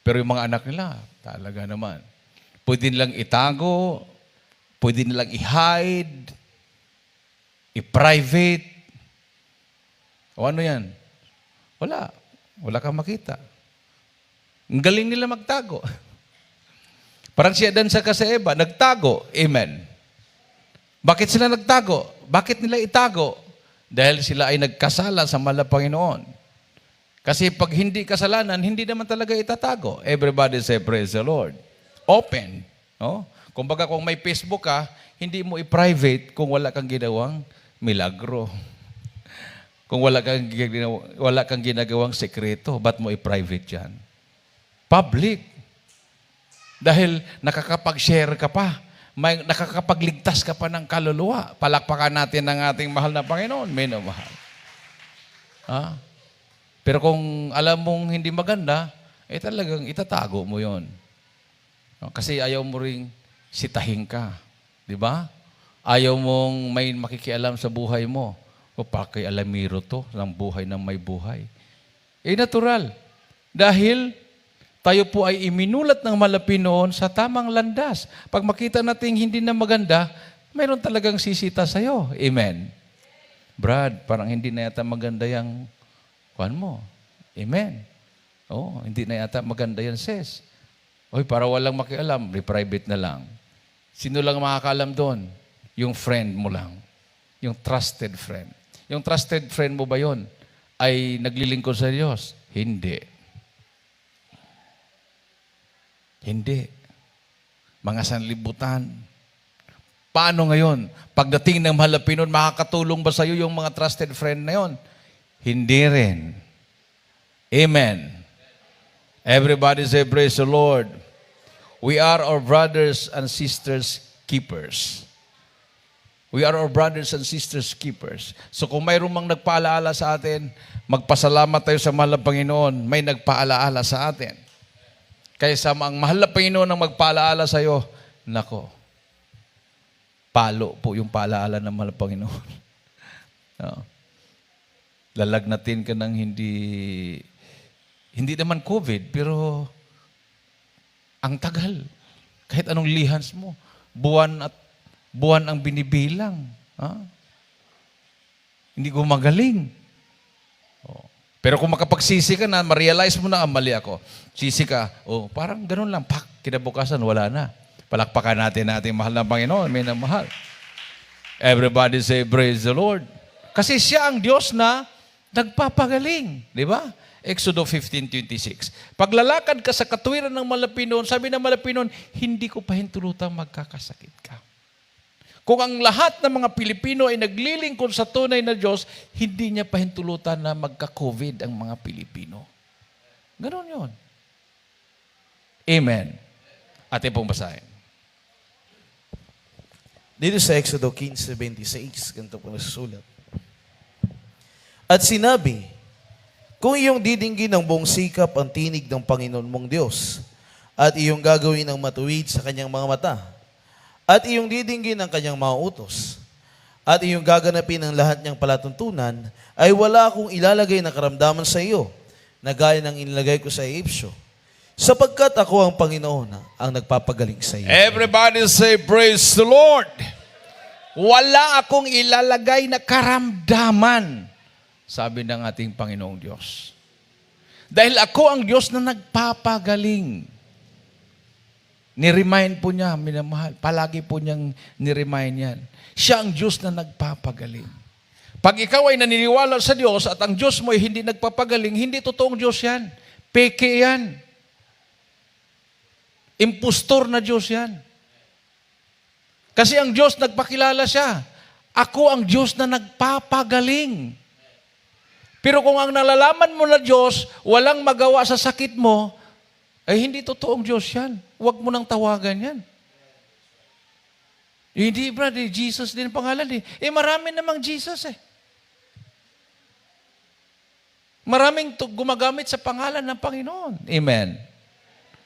Pero yung mga anak nila, talaga naman. Pwede nilang itago, pwede nilang i-hide, i-private. Ano yan? Wala kang makita. Ang galing nila magtago. Parang si Adan sa Eva, nagtago. Amen. Bakit sila nagtago? Bakit nila itago? Dahil sila ay nagkasala sa mahal na Panginoon. Kasi pag hindi kasalanan, hindi naman talaga itatago. Everybody say, praise the Lord. Open. No? Kumbaga kung may Facebook ka, hindi mo i-private kung wala kang ginawang milagro. Kung wala kang ginagawang sekreto, ba't mo i-private yan? Public. Dahil nakakapag-share ka pa. May nakakapagligtas ka pa ng kaluluwa. Palakpakan natin ang ating mahal na Panginoon. Minamahal. Ha? Pero kung alam mong hindi maganda, talagang itatago mo yon. No? Kasi ayaw mo ring sitahin ka. Di ba? Ayaw mong may makikialam sa buhay mo. O pakialamiro to ng buhay ng may buhay. Natural. Dahil tayo po ay iminulat ng malapi noon sa tamang landas. Pag makita natin hindi na maganda, mayroon talagang sisita sa'yo. Amen. Brad, parang hindi na yata maganda yung kuhan mo. Amen. Hindi na yata maganda yan, sis. Para walang makialam, private na lang. Sino lang makakaalam doon? Yung friend mo lang. Yung trusted friend. Yung trusted friend mo ba yon ay naglilingkod sa Diyos? Hindi. Hindi. Mga sanlibutan. Paano ngayon? Pagdating ng mahal na Pinoon, makakatulong ba sa iyo yung mga trusted friend na yon? Hindi rin. Amen. Everybody say, praise the Lord. We are our brothers and sisters keepers. We are our brothers and sisters keepers. So kung mayroong mang nagpaalaala sa atin, magpasalamat tayo sa mahal na Panginoon, may nagpaalaala sa atin. Kaysa ang mahal na Panginoon ang magpaalaala sa iyo, nako, palo po yung paalaala ng mahal na Panginoon. No. Lalagnatin ka ng hindi naman COVID, pero ang tagal. Kahit anong lihans mo, buwan ang binibilang. Hindi gumagaling. Pero kung makapagsisi ka na, ma-realize mo na, mali ako. Sisi ka, parang ganun lang, kinabukasan, wala na. Palakpakan natin mahal na Panginoon, may namahal. Everybody say, praise the Lord. Kasi siya ang Diyos na nagpapagaling. Di ba? Exodus 15:26. Paglalakad ka sa katuwiran ng Malapinon, sabi ng Malapinon, hindi ko pahintulutang magkakasakit ka. Kung ang lahat ng mga Pilipino ay naglilingkod sa tunay na Diyos, hindi niya pahintulutan na magka-COVID ang mga Pilipino. Ganon yun. Amen. Ating pong basahin. Dito sa Exodo 15:26, ganito po nasusulat. At sinabi, kung iyong didinggin ng buong sikap ang tinig ng Panginoon mong Diyos, at iyong gagawin ang matuwid sa kanyang mga mata, at iyong didinggin ang kanyang mga utos, at iyong gaganapin ang lahat niyang palatuntunan, ay wala akong ilalagay na karamdaman sa iyo, na gaya ng inilagay ko sa Egypto, sapagkat ako ang Panginoon ang nagpapagaling sa iyo. Everybody say, praise the Lord. Wala akong ilalagay na karamdaman, sabi ng ating Panginoong Diyos. Dahil ako ang Diyos na nagpapagaling. Ni-remind po niya, minamahal. Palagi po niyang ni-remind yan. Siya ang Diyos na nagpapagaling. Pag ikaw ay naniniwala sa Diyos at ang Diyos mo ay hindi nagpapagaling, hindi totoong Diyos yan. Peke yan. Impostor na Diyos yan. Kasi ang Diyos nagpakilala siya. Ako ang Diyos na nagpapagaling. Pero kung ang nalalaman mo na Diyos, walang magawa sa sakit mo, ay hindi totoong Diyos yan. Huwag mo nang tawagan yan. Hindi, brother, Jesus din pangalan eh. Marami namang Jesus eh. Maraming gumagamit sa pangalan ng Panginoon. Amen.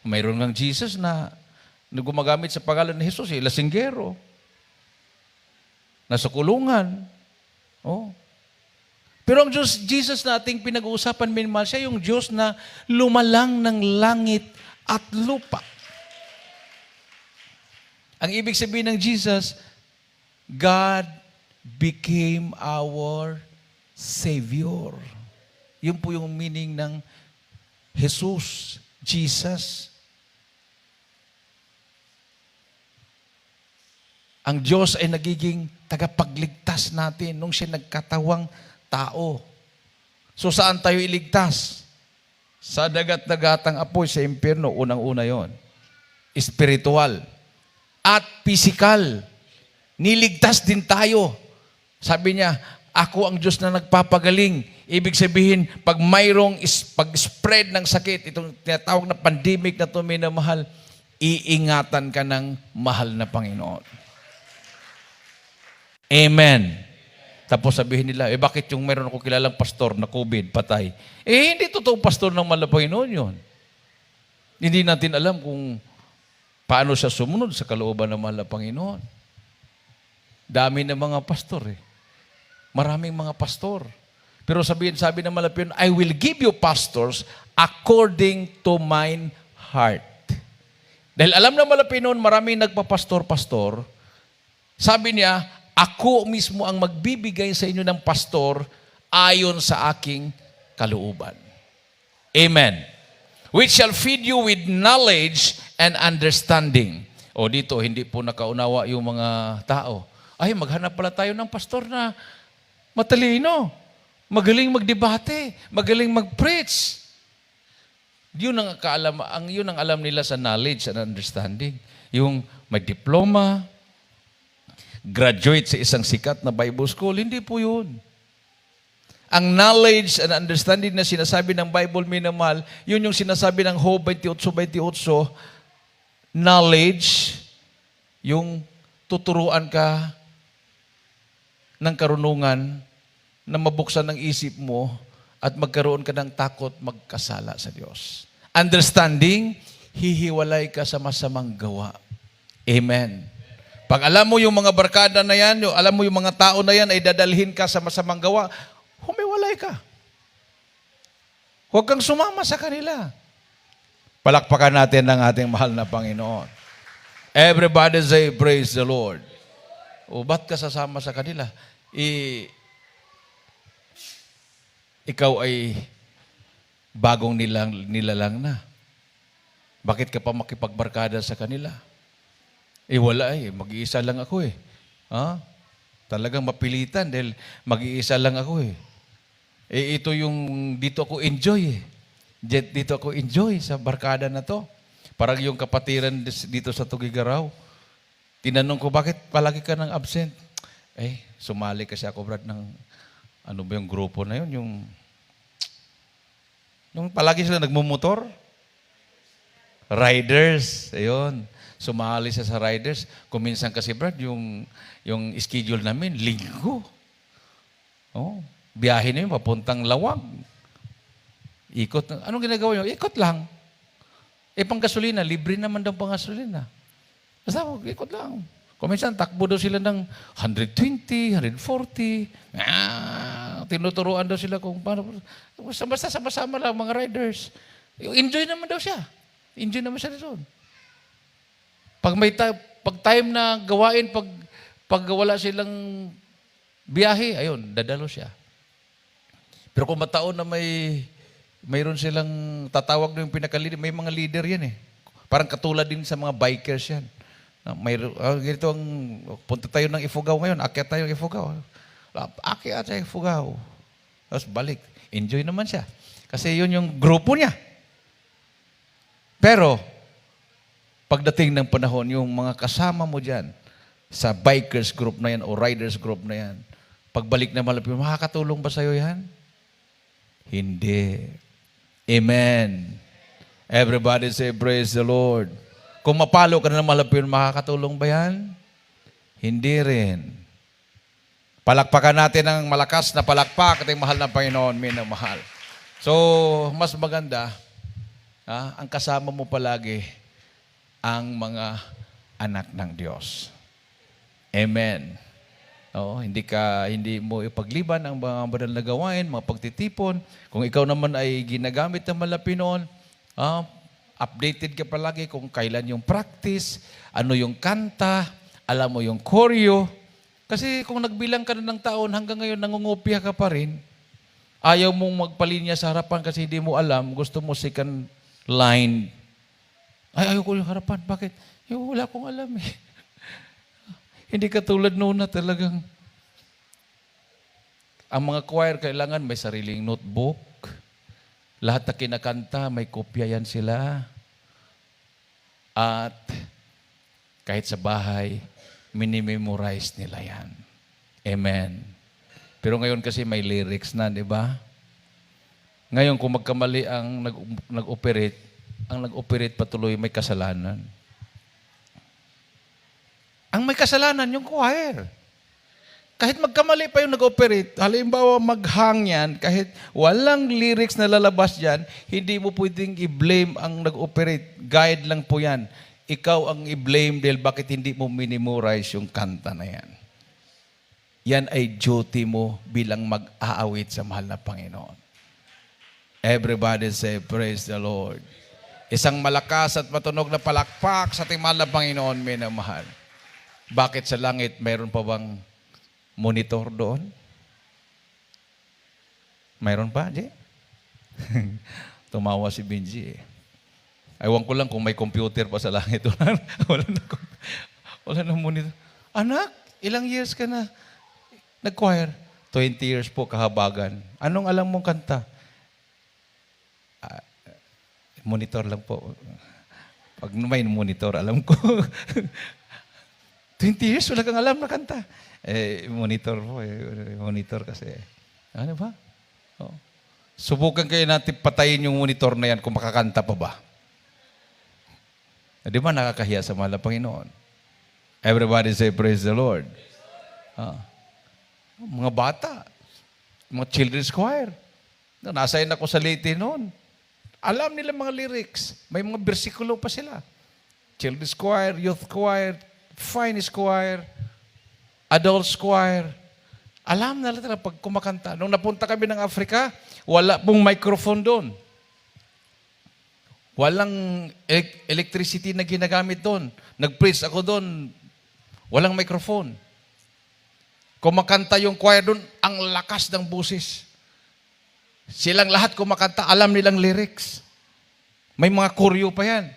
Mayroon ng Jesus na gumagamit sa pangalan ni Jesus, lasinggero. Nasa kulungan. Pero ang Diyos, Jesus na ating pinag-uusapan, minmal, siya yung Diyos na lumalang ng langit at lupa. Ang ibig sabihin ng Jesus, God became our Savior. Yun po yung meaning ng Jesus, Jesus. Ang Diyos ay nagiging tagapagligtas natin nung siya nagkatawang tao. So saan tayo iligtas? Sa dagat-dagatang apoy sa impyerno, unang-una yon. Espiritual. at pisikal. Niligtas din tayo. Sabi niya, ako ang Diyos na nagpapagaling. Ibig sabihin, pag mayroong pag-spread ng sakit, itong tinatawag na pandemic na ito, minamahal, iingatan ka ng mahal na Panginoon. Amen. Tapos sabihin nila, bakit yung mayroon ako kilalang pastor na COVID, patay? Hindi totoo pastor ng mahal na Panginoon yun. Hindi natin alam kung paano siya sumunod sa kalooban ng mahal na Panginoon. Dami ng mga pastor Maraming mga pastor. Pero sabi ng Malapion, I will give you pastors according to mine heart. Dahil alam na Malapion, maraming nagpapastor-pastor, sabi niya, ako mismo ang magbibigay sa inyo ng pastor ayon sa aking kalooban. Amen. Which shall feed you with knowledge and understanding. O dito, hindi po nakaunawa yung mga tao. Ay, maghanap pala tayo ng pastor na matalino, magaling magdebate, magaling mag-preach. Yun ang alam nila sa knowledge and understanding. Yung may diploma, graduate sa isang sikat na Bible school, hindi po yun. Ang knowledge and understanding na sinasabi ng Bible, minamahal, yun yung sinasabi ng Job 28:28, knowledge, yung tuturuan ka ng karunungan na mabuksan ng isip mo at magkaroon ka ng takot magkasala sa Diyos. Understanding, hihiwalay ka sa masamang gawa. Amen. Pag alam mo yung mga barkada na yan, alam mo yung mga tao na yan ay dadalhin ka sa masamang gawa, humiwalay ka. Huwag kang sumama sa kanila. Palakpakan natin ang ating mahal na Panginoon. Everybody say, praise the Lord. O ba't ka sasama sa kanila? Ikaw ay bagong nilalang na. Bakit ka pa makipagbarkada sa kanila? Wala mag-iisa lang ako Talagang mapilitan dahil mag-iisa lang ako ito yung dito ako enjoy Dito ako enjoy sa barkada na to. Parang yung kapatiran dito sa Tugigaraw. Tinanong ko, bakit palagi ka nang absent? Sumali kasi ako, Brad, ng ano ba yung grupo na yun? Yung palagi sila nagmumotor. Riders. Ayun. Sumali siya sa riders. Kuminsan kasi, Brad, yung schedule namin, linggo. Biyahe na yun, papuntang Lawag. Ikot. Anong ginagawa nyo? Ikot lang. Pang-gasolina, libre naman daw pang-gasolina. Basta, ikot lang. Kuminsan, takbo daw sila ng 120, 140. Tinuturuan daw sila kung paano. Basta sama-sama lang mga riders. Enjoy naman daw siya. Enjoy naman siya doon. Pag time na gawain, pag wala silang biyahe, ayun, dadalo siya. Pero kung mataon na mayroon silang tatawag na yung pinaka-leader, may mga leader yan Parang katulad din sa mga bikers yan. Ganito punta tayo ng Ifugao ngayon, akyat tayo ng Ifugao. Akyat tayo ng Ifugao. Tapos balik. Enjoy naman siya. Kasi yun yung grupo niya. Pero, pagdating ng panahon, yung mga kasama mo dyan, sa bikers group na yan o riders group na yan, pagbalik na malapit, makakatulong ba sa'yo yan? Hindi. Amen. Everybody say, praise the Lord. Kung mapalo ka na ng malapit, makakatulong ba yan? Hindi rin. Palakpakan natin ng malakas na palakpak ating mahal na Panginoon, minamahal. So, mas maganda, ang kasama mo palagi ang mga anak ng Diyos. Amen. Hindi mo ipagliban ang mga banal na gawain, mga pagtitipon. Kung ikaw naman ay ginagamit ng Malapinon, updated ka palagi kung kailan yung practice, ano yung kanta, alam mo yung choreo. Kasi kung nagbilang ka na ng taon, hanggang ngayon nangungupya ka pa rin, ayaw mong magpalinya sa harapan kasi hindi mo alam, gusto mo second line. Ayaw ko yung harapan. Bakit? Wala akong alam Hindi katulad noon na talagang ang mga choir kailangan may sariling notebook. Lahat na kinakanta, may kopya yan sila. At Kahit sa bahay, minimemorize nila yan. Amen. Pero ngayon kasi may lyrics na, di ba? Ngayon, kung magkamali ang nag-operate, ang nag-operate patuloy may kasalanan. Ang may kasalanan, yung choir. Kahit magkamali pa yung nag-operate, halimbawa maghang yan, kahit walang lyrics na lalabas yan, hindi mo pwedeng i-blame ang nag-operate. Guide lang po yan. Ikaw ang i-blame dahil bakit hindi mo minimorize yung kanta na yan. Yan ay duty mo bilang mag-aawit sa mahal na Panginoon. Everybody say, praise the Lord. Isang malakas at matunog na palakpak sa ating mahal na Panginoon, minamahal. Bakit sa langit mayroon pa bang monitor doon? Mayroon pa, Jay? Tumawa si Benji eh. Ewan ko lang kung may computer pa sa langit. Wala na monitor. Anak, ilang years ka na nag-choir? 20 years po kahabagan. Anong alam mong kanta? Monitor lang po. Pag may monitor, alam ko. 20 years, wala kang alam na kanta. Monitor po. Monitor kasi. Ano ba? Oh. Subukan kayo natin patayin yung monitor na yan kung makakanta pa ba. Di ba nakakahiya sa mahal na Panginoon? Everybody say, praise the Lord. Mga bata, mga children's choir. Nasayin ako sa Leyte noon. Alam nila mga lyrics. May mga bersikulo pa sila. Children's choir, youth choir, finest choir, adults choir. Alam na nila pag kumakanta. Nung napunta kami ng Africa, wala pong microphone doon. Walang electricity na ginagamit doon. Nag-preach ako doon. Walang microphone. Kumakanta yung choir doon, ang lakas ng busis. Silang lahat kumakanta, alam nilang lyrics. May mga koryo pa yan.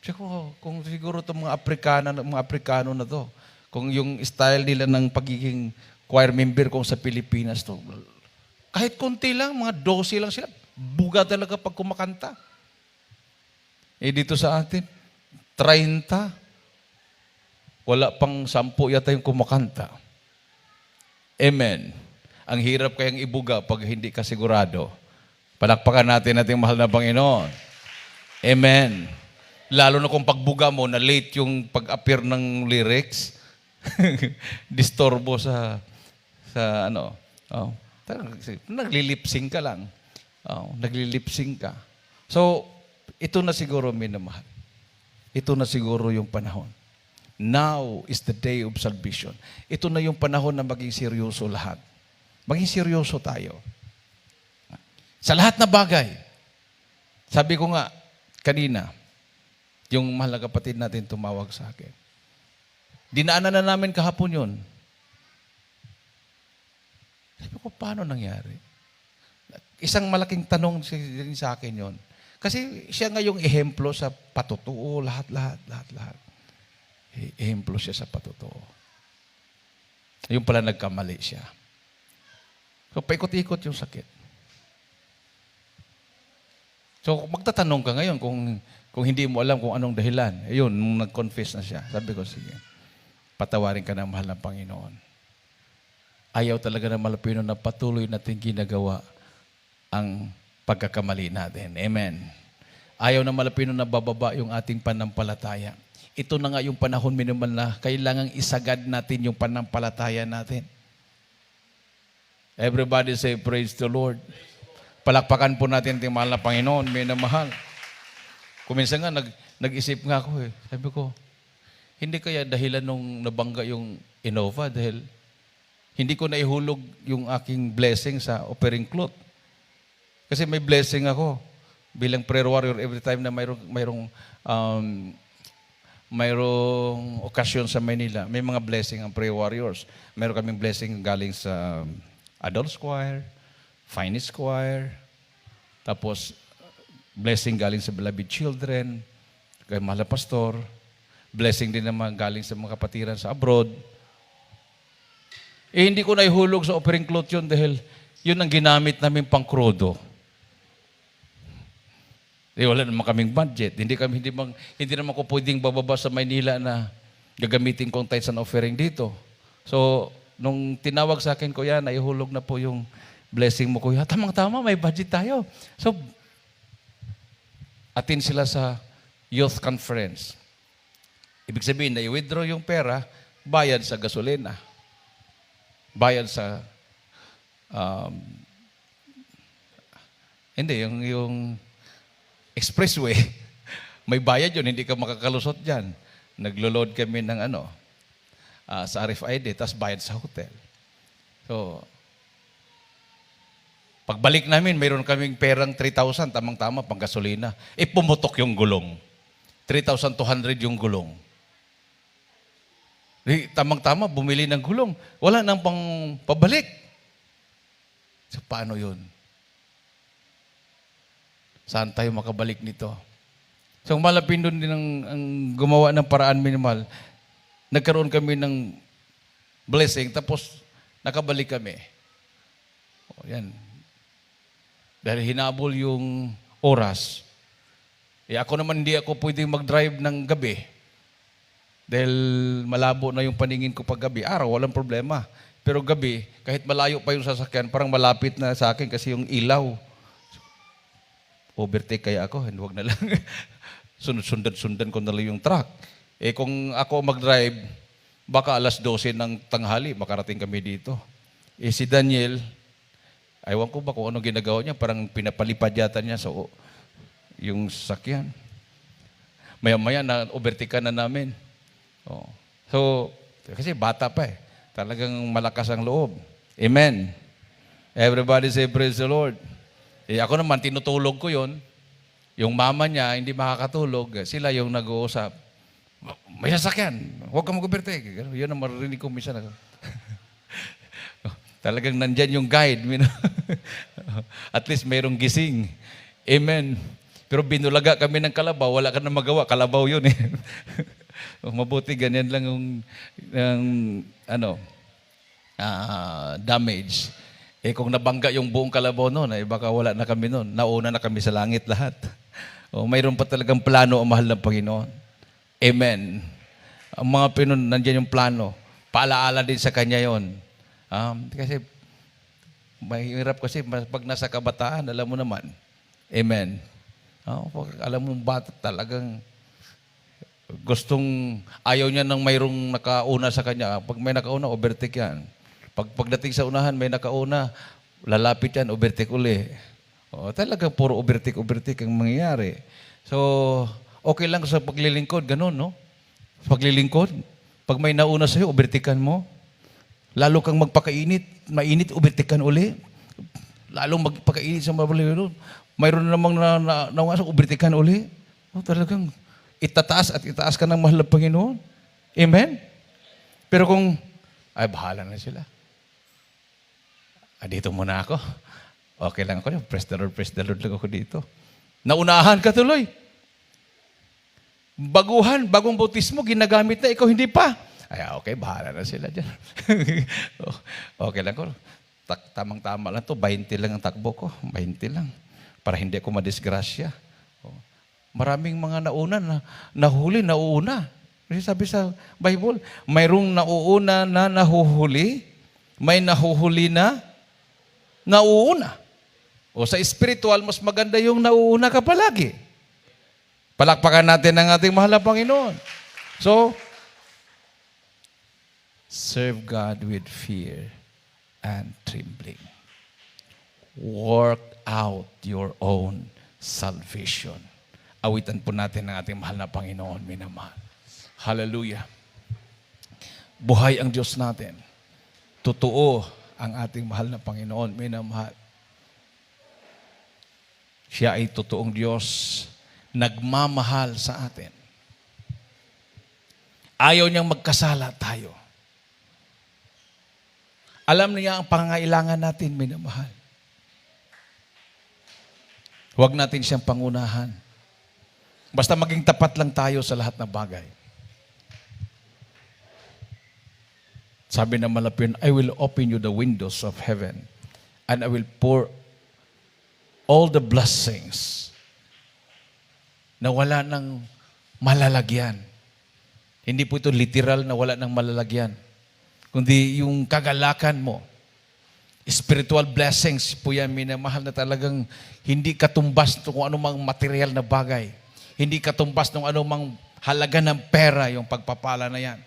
Siguro, kung siguro itong mga Aprikano na to, kung yung style nila ng pagiging choir member kung sa Pilipinas to, kahit konti lang, mga 12 lang sila, buga talaga pag kumakanta. Dito sa atin, 30. Wala pang 10 yata yung kumakanta. Amen. Ang hirap kayang ibuga pag hindi ka sigurado. Palakpakan natin ating mahal na Panginoon. Amen. Lalo na kung pagbuga mo na late yung pag-appear ng lyrics, disturbo sa ano. Oh, naglilipsing ka lang. Oh, naglilipsing ka. So, ito na siguro minamahal. Ito na siguro yung panahon. Now is the day of salvation. Ito na yung panahon na maging seryoso lahat. Maging seryoso tayo. Sa lahat na bagay. Sabi ko nga, kanina, yung mahal na kapatid natin tumawag sa akin. Dinaanan na namin kahapon yun. Sabi ko, paano nangyari? Isang malaking tanong din sa akin yun. Kasi siya nga yung ehemplo sa patutuo, lahat. Ehemplo siya sa patutuo. Yung pala nagkamali siya. So, paikot-ikot yung sakit. So, magtatanong ka ngayon kung hindi mo alam kung anong dahilan. Ayun, nung nag-confess na siya, sabi ko, sige, patawarin ka ng mahal ng Panginoon. Ayaw talaga ng Malapino na patuloy natin ginagawa ang pagkakamali natin. Amen. Ayaw ng Malapino na bababa yung ating panampalataya. Ito na nga yung panahon minuman na kailangang isagad natin yung panampalataya natin. Everybody say, praise the Lord. Palakpakan po natin ang mahal na Panginoon, minamahal. Kuminsan nga, nag-isip nga ako eh. Sabi ko, hindi kaya dahilan nung nabangga yung Innova dahil hindi ko naihulog yung aking blessing sa offering cloth. Kasi may blessing ako bilang prayer warrior every time na mayroong okasyon sa Manila. May mga blessing ang prayer warriors. Mayroon kaming blessing galing sa adults choir, finest choir, tapos blessing galing sa beloved children, kay mahal na pastor, blessing din naman galing sa mga kapatiran sa abroad. Hindi ko naihulog sa offering cloth yun dahil yun ang ginamit namin pang krudo. Wala naman kaming budget. Hindi naman ko pwedeng bababa sa Maynila na gagamitin kong tithes and offering dito. So, nung tinawag sa akin, Kuya, naihulog na po yung blessing mo, Kuya. Tamang-tama, may budget tayo. So, attend sila sa youth conference. Ibig sabihin, na i-withdraw yung pera, bayad sa gasolina. Bayad sa, hindi, yung expressway. May bayad yun, hindi ka makakalusot dyan. Naglo-load kami ng sa RFID, tapos bayad sa hotel. So, pagbalik namin, mayroon kaming perang 3,000, tamang-tama, pang gasolina. Pumutok yung gulong. 3,200 yung gulong. Tamang-tama, bumili ng gulong. Wala nang pang pabalik. So, paano yun? Saan tayo makabalik nito? So, malapin doon din ang gumawa ng paraan minimal. Nagkaroon kami ng blessing, tapos nakabalik kami. O, yan. Dahil hinabol yung oras. Ako naman hindi ako pwedeng mag-drive ng gabi. Dahil malabo na yung paningin ko pag gabi. Araw, walang problema. Pero gabi, kahit malayo pa yung sasakyan, parang malapit na sa akin kasi yung ilaw. Overtake kaya ako, huwag na lang. Sundan ko na lang yung truck. Kung ako mag-drive, baka alas 12 ng tanghali, makarating kami dito. Si Daniel, aywan ko ba kung ano ginagawa niya, parang pinapalipad yata niya sa yung sasakyan. Maya-maya na overtake na namin. So, kasi bata pa Talagang malakas ang loob. Amen. Everybody say praise the Lord. Ako naman, tinutulog ko yon. Yung mama niya, hindi makakatulog. Sila yung nag-uusap. May sasakyan. Huwag ka mag-overtake. Yun ang maririnig ko minsan. Talagang nandyan yung guide. At least mayroong gising. Amen. Pero binulaga kami ng kalabaw, wala ka na magawa. Kalabaw yun Mabuti ganyan lang yung damage. Kung nabangga yung buong kalabaw noon, baka wala na kami noon. Nauna na kami sa langit lahat. Mayroon pa talagang plano ang mahal ng Panginoon. Amen. Ang mga nandiyan yung plano. Paalaala din sa Kanya yon. Kasi mahirap kasi pag nasa kabataan, alam mo naman. Amen. Alam mo, bata talagang ayaw niya ng mayroong nakauna sa kanya. Pag may nakauna, overtake yan. Pagdating sa unahan, may nakauna, lalapit yan, overtake uli. Talagang puro overtake ang mangyayari. So, okay lang sa paglilingkod, ganun, no? Paglilingkod, pag may nauna sa'yo, overtakean mo. Lalo kang magpakainit, mainit, overtakean uli. Lalong magpakainit sa mabalero. Mayroon namang nawasa, overtakean uli. Talagang itataas at itaas ka ng mahal ng Panginoon. Amen? Pero kung, bahala na sila. Dito muna ako. Okay lang ako. Praise the Lord lang ako dito. Naunahan ka tuloy. Bagong bautismo, ginagamit na, ikaw hindi pa. Okay, bahala na sila dyan. Okay lang ko. Tamang-tama lang to, 20 lang ang takbo ko. 20 lang. Para hindi ako madisgrasya. Maraming mga nauuna. Kasi sabi sa Bible, mayroong nauuna na nahuhuli, may nahuhuli na nauuna. Sa spiritual, mas maganda yung nauuna ka palagi. Palakpakan natin ang ating mahal na Panginoon. So, serve God with fear and trembling. Work out your own salvation. Awitan po natin ang ating mahal na Panginoon, minamahal. Hallelujah. Buhay ang Diyos natin. Totoo ang ating mahal na Panginoon, minamahal. Siya ay totoong Diyos, nagmamahal sa atin. Ayaw niyang magkasala tayo. Alam niya ang pangangailangan natin, minamahal. Huwag natin siyang pangunahan. Basta maging tapat lang tayo sa lahat ng bagay. Sabi ng malapin, I will open you the windows of heaven and I will pour all the blessings na wala nang malalagyan. Hindi po ito literal na wala ng malalagyan. Kundi yung kagalakan mo. Spiritual blessings po yan, minamahal, na talagang hindi katumbas ng kung anumang material na bagay. Hindi katumbas ng anumang halaga ng pera yung pagpapala na yan.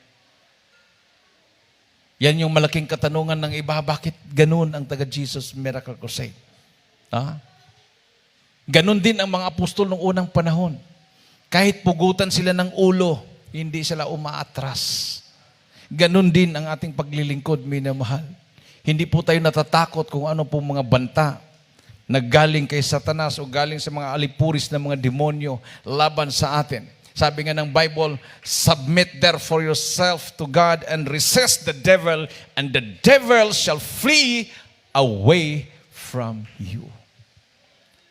Yan yung malaking katanungan ng iba, bakit ganun ang taga-Jesus Miracle Crusade? Ganun din ang mga apostol ng unang panahon. Kahit pugutan sila ng ulo, hindi sila umaatras. Ganun din ang ating paglilingkod, minamahal. Hindi po tayo natatakot kung ano po mga banta na galing kay Satanas o galing sa mga alipuris ng mga demonyo laban sa atin. Sabi nga ng Bible, submit therefore yourself to God and resist the devil, and the devil shall flee away from you.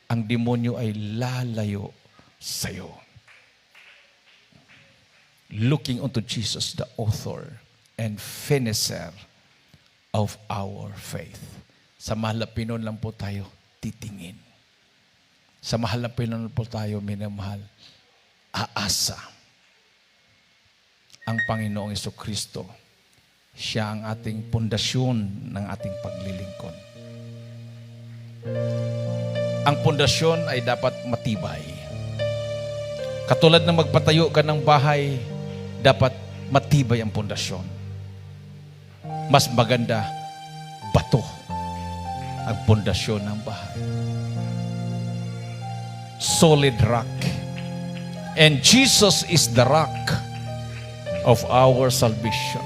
Ang demonyo ay lalayo sa iyo. Looking unto Jesus, the author and finisher of our faith. Sa mahal na Pinoon lang po tayo titingin. Sa mahal na Pinoon po tayo minamahal, aasa. Ang Panginoong Jesucristo, siya ang ating pundasyon ng ating paglilingkod. Ang pundasyon ay dapat matibay. Katulad ng magpatayo ka ng bahay, dapat matibay ang pundasyon. Mas maganda, bato ang pundasyon ng bahay. Solid rock. And Jesus is the rock of our salvation.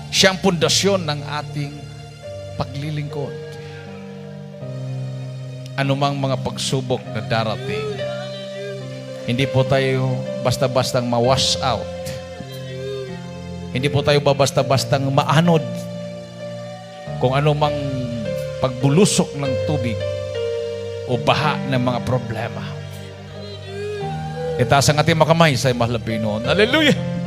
Siya ang pundasyon ng ating paglilingkod. Anumang mga pagsubok na darating, hindi po tayo basta-bastang ma-wash out. Hindi po tayo basta-bastang maanod kung anumang pagbulusok ng tubig o baha ng mga problema. Itaas ang ating makamay sa mahal na Pinoon. Hallelujah!